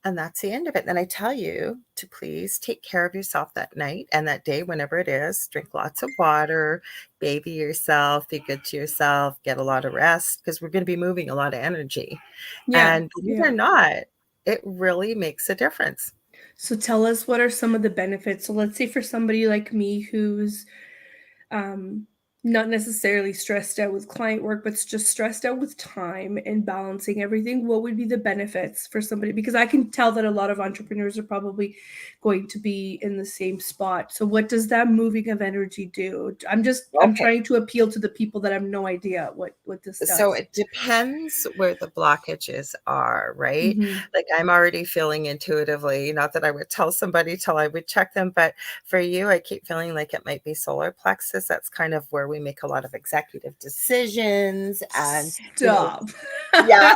and that's the end of it. Then I tell you to please take care of yourself that night and that day, whenever it is. Drink lots of water, baby yourself, be good to yourself, get a lot of rest, because we're going to be moving a lot of energy. Yeah. And believe it Yeah. or not, it really makes a difference. So tell us, what are some of the benefits? So let's say for somebody like me who's um, not necessarily stressed out with client work, but just stressed out with time and balancing everything, what would be the benefits for somebody? Because I can tell that a lot of entrepreneurs are probably going to be in the same spot. So what does that moving of energy do? I'm Okay. trying to appeal to the people that have no idea what this So does. it depends where the blockages are, right? Hmm. Like I'm already feeling intuitively, not that I would tell somebody till I would check them, but for you, I keep feeling like it might be solar plexus. That's kind of where we make a lot of executive decisions and, Stop. yeah.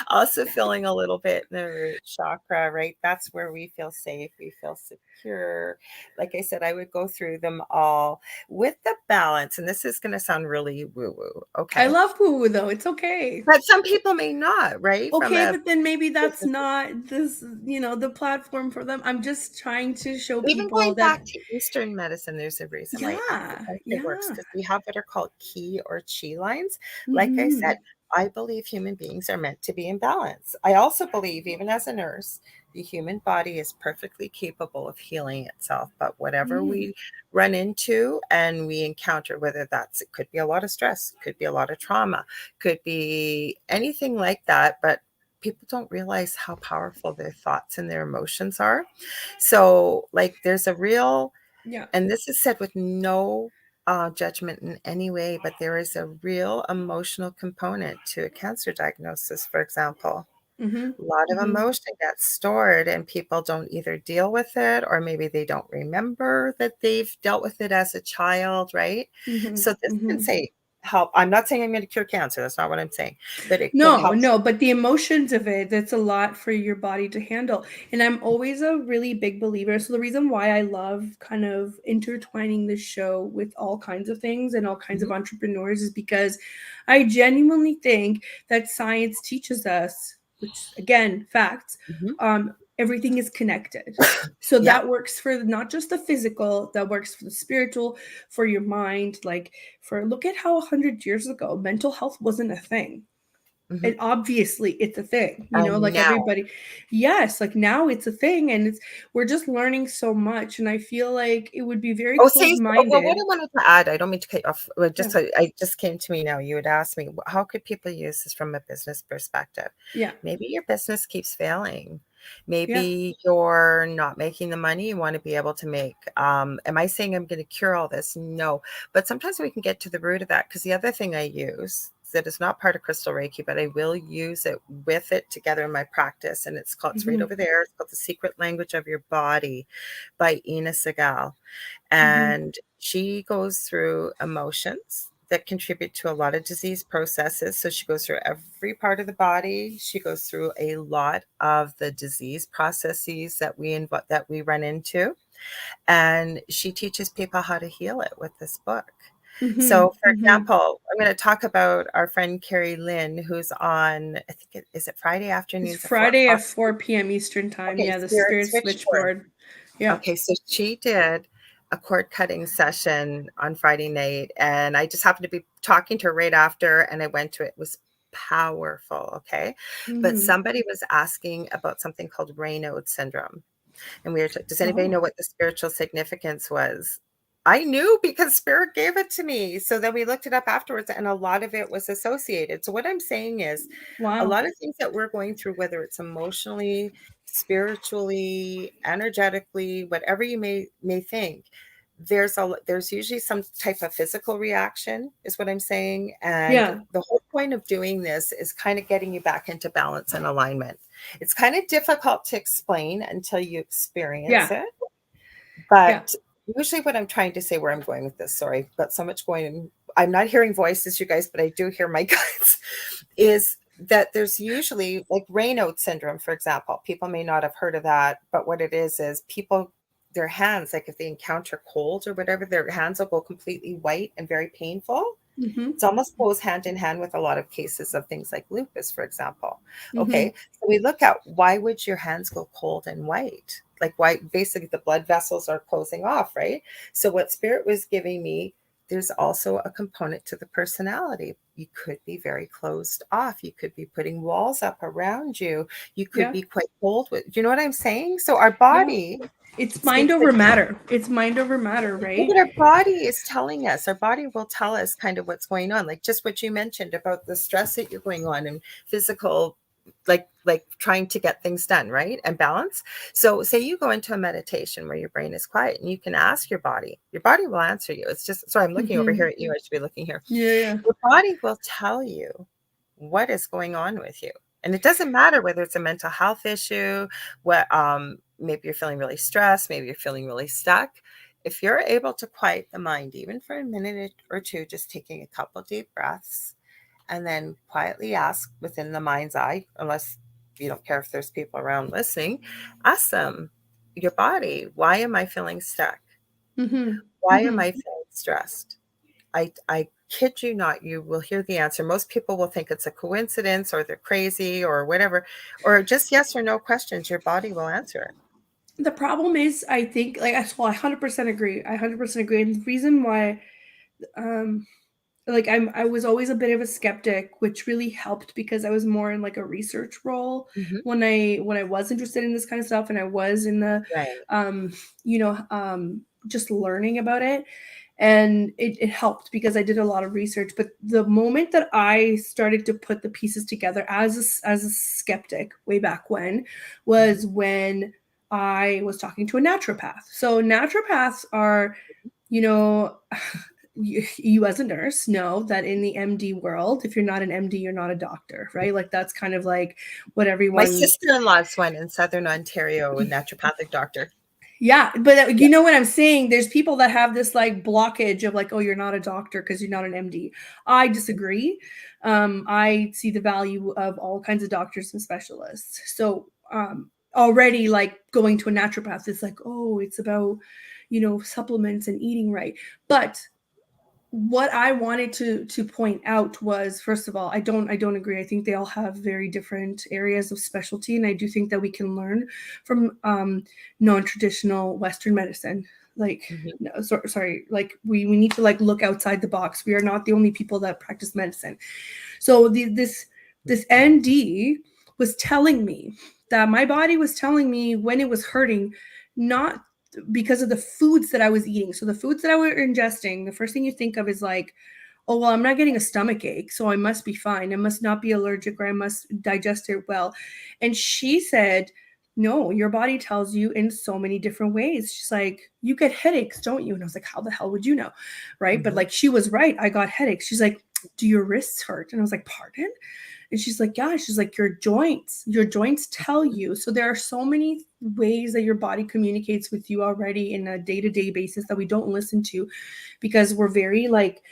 Also feeling a little bit in the root chakra, right? That's where we feel safe, we feel secure. Like I said, I would go through them all with the balance. And this is going to sound really woo-woo, I okay? love woo woo though. It's okay. But some people may not, right? From Okay, a but then maybe that's business, not the platform for them. I'm just trying to show even people going that, back to Eastern medicine, there's a reason why yeah, acupuncture works, yeah. because we have what are called ki or chi lines. Like I said, Mhm. I believe human beings are meant to be in balance. I also believe, even as a nurse, the human body is perfectly capable of healing itself. But whatever Mm. we run into and we encounter, whether it could be a lot of stress, could be a lot of trauma, could be anything like that. But people don't realize how powerful their thoughts and their emotions are. So, like, there's a real, Yeah. and this is said with no judgment in any way, but there is a real emotional component to a cancer diagnosis, for example. Mhm. A lot of Mhm. emotion gets stored, and people don't either deal with it, or maybe they don't remember that they've dealt with it as a child, right? Mhm. So, this can Mhm. say help. I'm not saying I'm going to cure cancer. That's not what I'm saying, but it can No, help. no, but the emotions of it, that's a lot for your body to handle. And I'm always a really big believer. So the reason why I love kind of intertwining this show with all kinds of things and all kinds of Mhm. entrepreneurs is because I genuinely think that science teaches us which again, facts, Mhm. everything is connected. So Yeah. that works for not just the physical, that works for the spiritual, for your mind. Like, for look at how 100 years ago mental health wasn't a thing. Mhm. And obviously it's a thing, And like now everybody. Yes, like now it's a thing, and we're just learning so much, and I feel like it would be very oh, say well, what closed-minded. I wanted to add, I don't mean to cut you off, Yeah, I just came to me now, you had asked me, how could people use this from a business perspective? yeah, Maybe your business keeps failing. yeah. Maybe you're not making the money you want to be able to make. Am I saying I'm going to cure all this? No. But sometimes we can get to the root of that, because the other thing I use that is not part of Crystal Reiki, but I will use it with it together in my practice. And it's right Mm-hmm, over there. It's called The Secret Language of Your Body by Ina Segal. mm-hmm, And she goes through emotions that contribute to a lot of disease processes. So she goes through every part of the body. She goes through a lot of the disease processes that we run into, and she teaches people how to heal it with this book. mm-hmm, So, for mm-hmm. example, I'm going to talk about our friend Carrie Lynn, who's on, I think is it Friday It's afternoons at four Friday o'clock? at 4 p.m. Eastern time. Okay, Yeah, the Spirit spirit Switchboard. switchboard. Yeah. Okay, so she did a cord cutting session on Friday night, and I just happened to be talking to her right after, and I went to it. It was powerful, okay? But Mm-hmm. somebody was asking about something called Raynaud syndrome. And we were like, does anybody Oh, know what the spiritual significance was? I knew because spirit gave it to me. So then we looked it up afterwards, and a lot of it was associated. So what I'm saying is a wow. lot of things that we're going through, whether it's emotionally, spiritually, energetically, whatever you may think, there's usually some type of physical reaction, is what I'm saying. And Yeah. the whole point of doing this is kind of getting you back into balance and alignment. It's kind of difficult to explain until you experience Yeah. it. Yeah. But usually what I'm trying to say, where I'm going with this, sorry, I've got so much going. I'm not hearing voices, you guys, but I do hear my guts, is that there's usually like Raynaud syndrome, for example. People may not have heard of that, but what it is people, their hands, like if they encounter cold or whatever, their hands will go completely white and very painful. Mm-hmm. It's almost goes hand in hand with a lot of cases of things like lupus, for example. Mm-hmm. Okay, so we look at why would your hands go cold and white? Like why basically the blood vessels are closing off, right? So what spirit was giving me, there's also a component to the personality. You could be very closed off. You could be putting walls up around you. You could Yeah. be quite cold with, you know what I'm saying? So our Yeah. body It's mind speaks. over matter. It's mind over matter, Yeah, right? but our body is telling us, our body will tell us kind of what's going on. Like just what you mentioned about the stress that you're going on and physical, like trying to get things done, right? And balance. So say you go into a meditation where your brain is quiet and you can ask your body will answer you. It's just, sorry, I'm looking over Mm-hmm. here at you. I should be looking here. Yeah. Yeah. Your body will tell you what is going on with you. And it doesn't matter whether it's a mental health issue, what maybe you're feeling really stressed, maybe you're feeling really stuck. If you're able to quiet the mind, even for a minute or two, just taking a couple deep breaths and then quietly ask within the mind's eye, unless you don't care if there's people around listening, ask them, your body, why am I feeling stuck? Mm-hmm. Why am Mm-hmm. I feeling stressed? I kid you not, you will hear the answer. Most people will think it's a coincidence or they're crazy or whatever, or just yes or no questions. Your body will answer it. The problem is, I think, like, well, I 100% agree. I 100% agree. And the reason why, um, like, I was always a bit of a skeptic, which really helped because I was more in like a research role Mhm. when I was interested in this kind of stuff, and I was in the, Right. um, just learning about it. And it helped because I did a lot of research. But the moment that I started to put the pieces together as a skeptic way back when Mhm. was when I was talking to a naturopath. So naturopaths are, you know, you as a nurse know that in the MD world, if you're not an MD, you're not a doctor, right? Like that's kind of like what My everyone. sister-in-law's one in Southern Ontario, a naturopathic doctor. Yeah, but Yeah. you know what I'm saying? There's people that have this like blockage of like, oh, you're not a doctor because you're not an MD. I disagree. I see the value of all kinds of doctors and specialists. So already like going to a naturopath is like, oh, it's about, supplements and eating right. But what I wanted to point out was, first of all, I don't agree. I think they all have very different areas of specialty, and I do think that we can learn from non-traditional Western medicine. Like, Mhm. no, sorry, like we need to like look outside the box. We are not the only people that practice medicine. So this ND was telling me that my body was telling me when it was hurting, not because of the foods that I was eating. So the foods that I were ingesting, the first thing you think of is like, oh well, I'm not getting a stomach ache, so I must be fine. I must not be allergic, or I must digest it well. And she said, no, your body tells you in so many different ways. She's like, you get headaches, don't you? And I was like, how the hell would you know? Right. But Mhm. like, she was right. I got headaches. She's like, do your wrists hurt? And I was like, pardon? And she's like, yeah. She's like, your joints tell you. So there are so many ways that your body communicates with you already in a day-to-day basis that we don't listen to, because we're very like,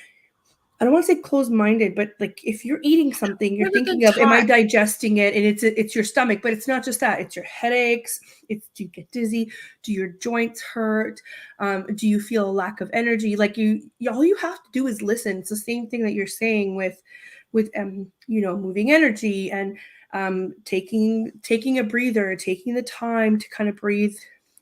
I don't want to say closed-minded, but like if you're eating something, you're Never been thinking of, am I taught. digesting it? And it's your stomach, but it's not just that. It's your headaches. It's, do you get dizzy? Do your joints hurt? Do you feel a lack of energy? Like all you have to do is listen. It's the same thing that you're saying with moving energy and taking a breather, taking the time to kind of breathe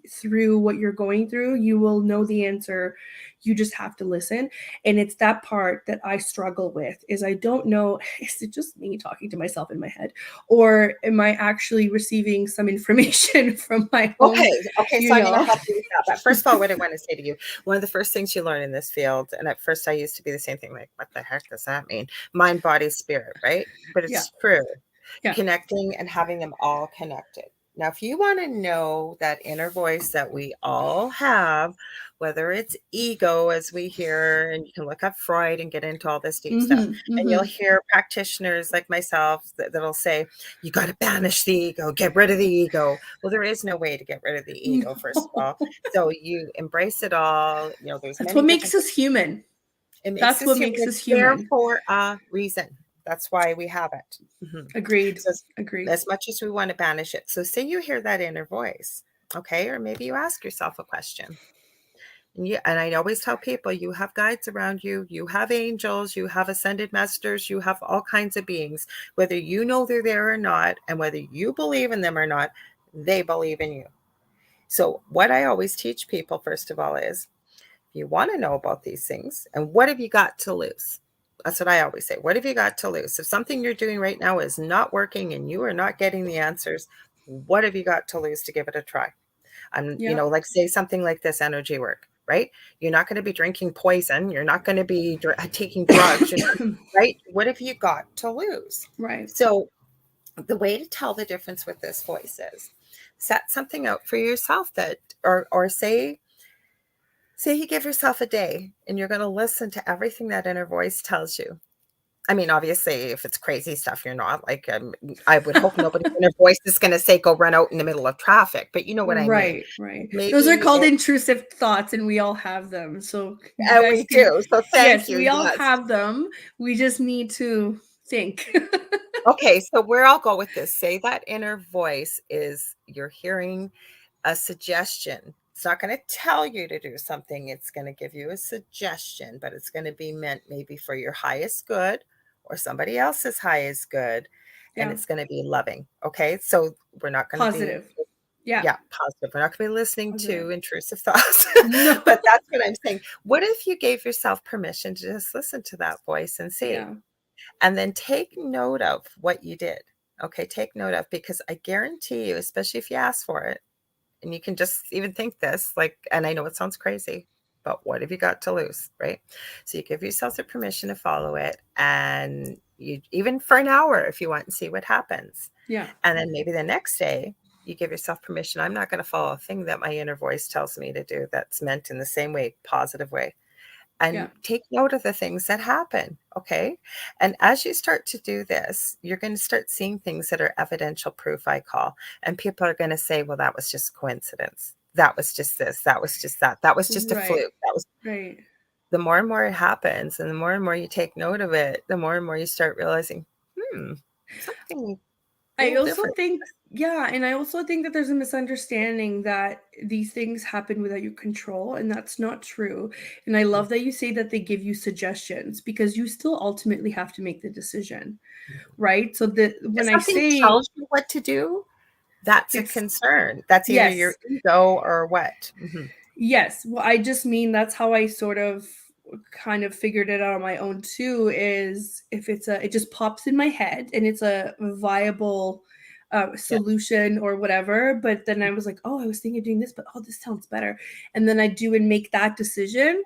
through what you're going through. You will know the answer. You just have to listen. And it's that part that I struggle with, is I don't know, is it just me talking to myself in my head, or am I actually receiving some information from my own, Okay, so you I'm going to know? help you with that. But first of all, what I want to say to you, one of the first things you learn in this field, and at first I used to be the same thing, like, what the heck does that mean? Mind, body, spirit, right? But Yeah. it's true. Yeah. Connecting and having them all connected. Now, if you want to know that inner voice that we all have, whether it's ego, as we hear, and you can look up Freud and get into all this deep stuff, Mm-hmm. and you'll Mm-hmm. hear practitioners like myself that'll say, you got to banish the ego, get rid of the ego. Well, there is no way to get rid of the ego, first of No. all. So you embrace it all. There's That's what many makes different us human. it makes That's us what human. makes us It's there human. for a reason. That's why we have it. Agreed. So Agreed. as much as we want to banish it. So say you hear that inner voice, okay? Or maybe you ask yourself a question. And I always tell people, you have guides around you, you have angels, you have ascended masters, you have all kinds of beings, whether you know they're there or not, and whether you believe in them or not, they believe in you. So what I always teach people, first of all, is you want to know about these things, and what have you got to lose? That's what I always say. What have you got to lose? If something you're doing right now is not working and you are not getting the answers, what have you got to lose to give it a try? Yeah. Like say something like this energy work, right? You're not going to be drinking poison. You're not going to be taking drugs, right? What have you got to lose? Right. So the way to tell the difference with this voice is set something out for yourself that, or say you give yourself a day and you're going to listen to everything that inner voice tells you. I mean, obviously, if it's crazy stuff, you're not like, I would hope nobody's inner voice is going to say, go run out in the middle of traffic, but you know what I mean. Right, right. Those are Maybe called it, intrusive thoughts, and we all have them. So you guys we can, do. So thank yes, you. we all Yes. have them. We just need to think. Okay. So where I'll go with this, say that inner voice is you're hearing a suggestion. It's not going to tell you to do something. It's going to give you a suggestion, but it's going to be meant maybe for your highest good or somebody else's highest good. And Yeah. it's going to be loving. Okay. So we're not going to be, Positive. Yeah. yeah, positive. We're not going to be listening Positive. to intrusive thoughts. No. But that's what I'm saying. What if you gave yourself permission to just listen to that voice and see? Yeah. And then take note of what you did. Okay. Take note of, because I guarantee you, especially if you ask for it, and you can just even think this, like, and I know it sounds crazy, but what have you got to lose, right? So you give yourself the permission to follow it, and you, even for an hour if you want, and see what happens. Yeah. And then maybe the next day you give yourself permission. I'm not going to follow a thing that my inner voice tells me to do that's meant in the same way, positive way, and Yeah. take note of the things that happen. Okay. And as you start to do this, you're going to start seeing things that are evidential proof, I call. And people are going to say, well, that was just coincidence. That was just this. That was just that. That was just a Right. fluke. That was Right. the more and more it happens, and the more you take note of it, the more and more you start realizing, something. I little also different. think, yeah, and I also think that there's a misunderstanding that these things happen without your control, and that's not true. And I love that you say that they give you suggestions because you still ultimately have to make the decision, right? So that If when I something say, tells you what to do, that's a it's concern. That's either your yes, ego or what. Mhm. yes. Well, I just mean that's how I sort of kind of figured it out on my own too, is if it just pops in my head and it's a viable Yeah. solution or whatever. But then I was like, oh, I was thinking of doing this, but oh, this sounds better. And then I do and make that decision.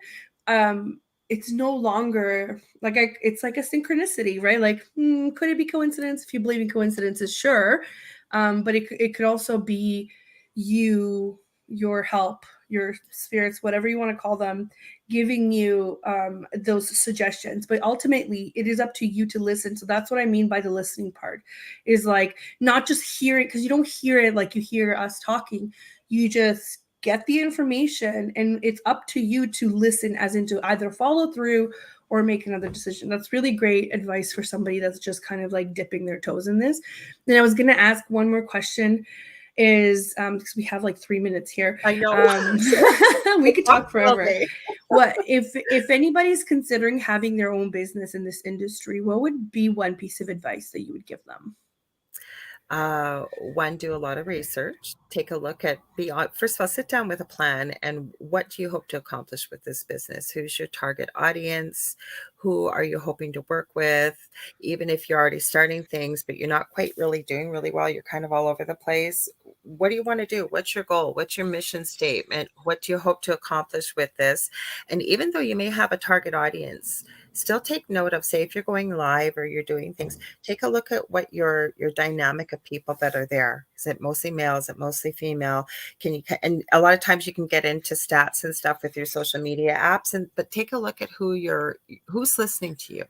It's no longer like it's like a synchronicity, right? Like, could it be coincidence? If you believe in coincidences, sure. But it could also be you, your help, your spirits, whatever you want to call them, giving you those suggestions. But ultimately, it is up to you to listen. So that's what I mean by the listening part, is like not just hearing, because you don't hear it like you hear us talking. You just get the information, and it's up to you to listen, as into either follow through or make another decision. That's really great advice for somebody that's just kind of like dipping their toes in this. Then I was going to ask one more question, is because we have like 3 minutes here. I know. We We'll could talk talk forever. all What if anybody's considering having their own business in this industry, what would be one piece of advice that you would give them? One, do a lot of research. Take a look at beyond. First of all, sit down with a plan and what do you hope to accomplish with this business? Who's your target audience? Who are you hoping to work with? Even if you're already starting things, but you're not quite really doing really well, you're kind of all over the place. What do you want to do? What's your goal? What's your mission statement? What do you hope to accomplish with this? And even though you may have a target audience, still take note of, say, if you're going live or you're doing things, take a look at what your dynamic of people that are there. Is it mostly male? Is it mostly female? Can you, and a lot of times you can get into stats and stuff with your social media apps, and but take a look at who's listening to you.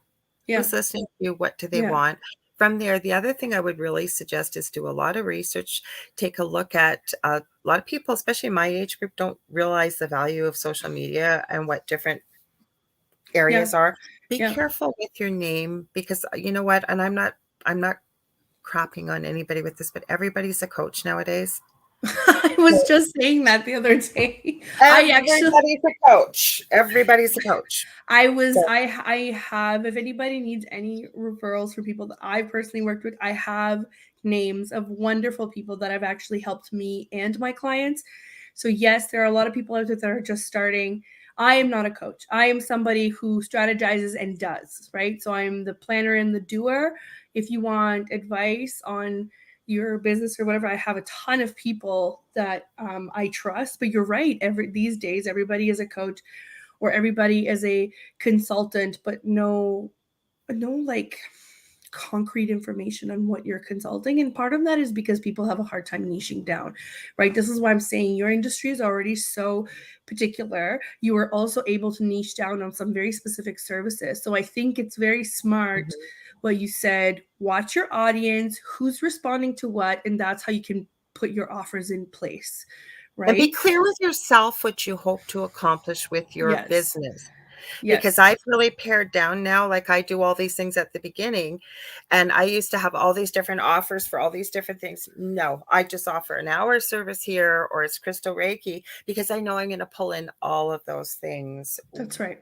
Yeah, Who's listening to you? What do they yeah, want? From there, the other thing I would really suggest is do a lot of research. Take a look at a lot of people, especially my age group, don't realize the value of social media and what different yeah, areas are. Be yeah. careful with your name because you know what, and I'm not crapping on anybody with this, but everybody's a coach nowadays. I was just saying that the other day. I actually Everybody's a coach. Everybody's a coach. I was So I have, if anybody needs any referrals for people that I personally worked with, I have names of wonderful people that have actually helped me and my clients. So yes, there are a lot of people out there that are just starting. I am not a coach. I am somebody who strategizes and does, right? So I'm the planner and the doer. If you want advice on your business or whatever, I have a ton of people that I trust. But you're right. These days, everybody is a coach or everybody is a consultant, but no like concrete information on what you're consulting. And part of that is because people have a hard time niching down, right? This is why I'm saying your industry is already so particular. You are also able to niche down on some very specific services. So I think it's very smart mhm. what you said. Watch your audience, who's responding to what, and that's how you can put your offers in place, And be right? clear with yourself what you hope to accomplish with your Yes. business. Because Yes. I've really pared down now. Like I do all these things at the beginning, and I used to have all these different offers for all these different things. No, I just offer an hour service here, or it's crystal Reiki, because I know I'm going to pull in all of those things. That's right.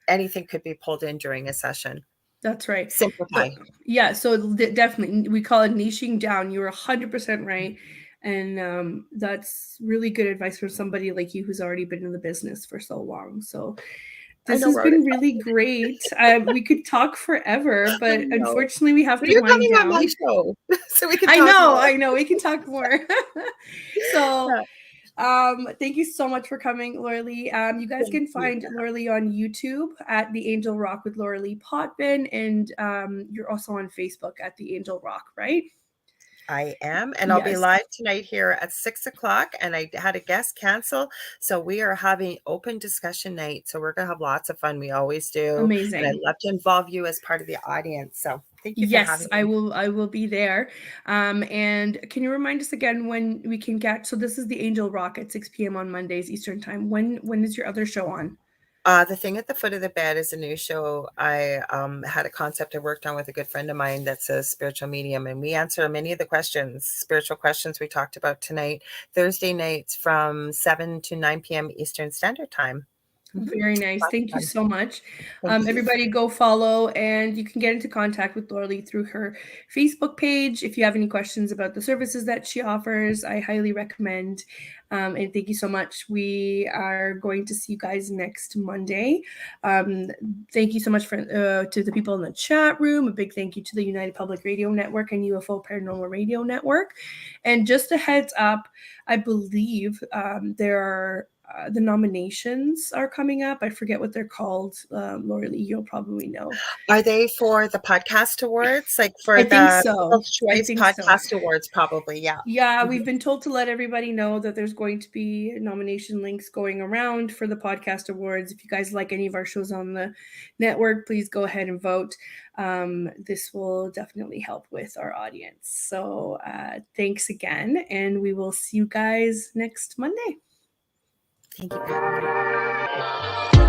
Anything could be pulled in during a session. That's right. Simplify. So yeah, so definitely we call it niching down. You're 100% right. And that's really good advice for somebody like you who's already been in the business for so long. So I this know has we're out of been really great. We could talk forever, time. I but know. unfortunately we have But to you're wind coming on my down. show, so we can talk more. I know, we can talk more. So Yeah, thank you so much for coming, Lorilei. You guys thank can you. find Lorilei on YouTube at the Angel Rock with Lorilei Potvin, and you're also on Facebook at the Angel Rock, right? I am, and I'll be Yes, live tonight here at 6 o'clock. And I had a guest cancel, so we are having open discussion night. So we're gonna have lots of fun. We always do, and I'd amazing. love to involve you as part of the audience. So thank you for Yes, having me. I will be there. And can you remind us again when we can get? So this is the Angel Rock at 6 p.m. on Mondays Eastern time. When is your other show on? The Thing at the Foot of the Bed is a new show. I had a concept I worked on with a good friend of mine that's a spiritual medium, and we answer many of the questions, spiritual questions we talked about tonight, Thursday nights from 7 to 9 p.m. Eastern Standard Time. Very nice. Thank you so much. Thank you. Everybody go follow, and you can get into contact with Lorilei through her Facebook page. If you have any questions about the services that she offers, I highly recommend. And thank you so much. We are going to see you guys next Monday. Thank you so much to the people in the chat room. A big thank you to the United Public Radio Network and UFO Paranormal Radio Network. And just a heads up, I believe there are the nominations are coming up. I forget what they're called. Lorilei, you'll probably know. Are they for the podcast awards? Like for I think the so. People's I Choice think so. Podcast Awards, probably, yeah. Yeah, we've been told to let everybody know that there's going to be nomination links going around for the podcast awards. If you guys like any of our shows on the network, please go ahead and vote. This will definitely help with our audience. So thanks again, and we will see you guys next Monday. Thank you.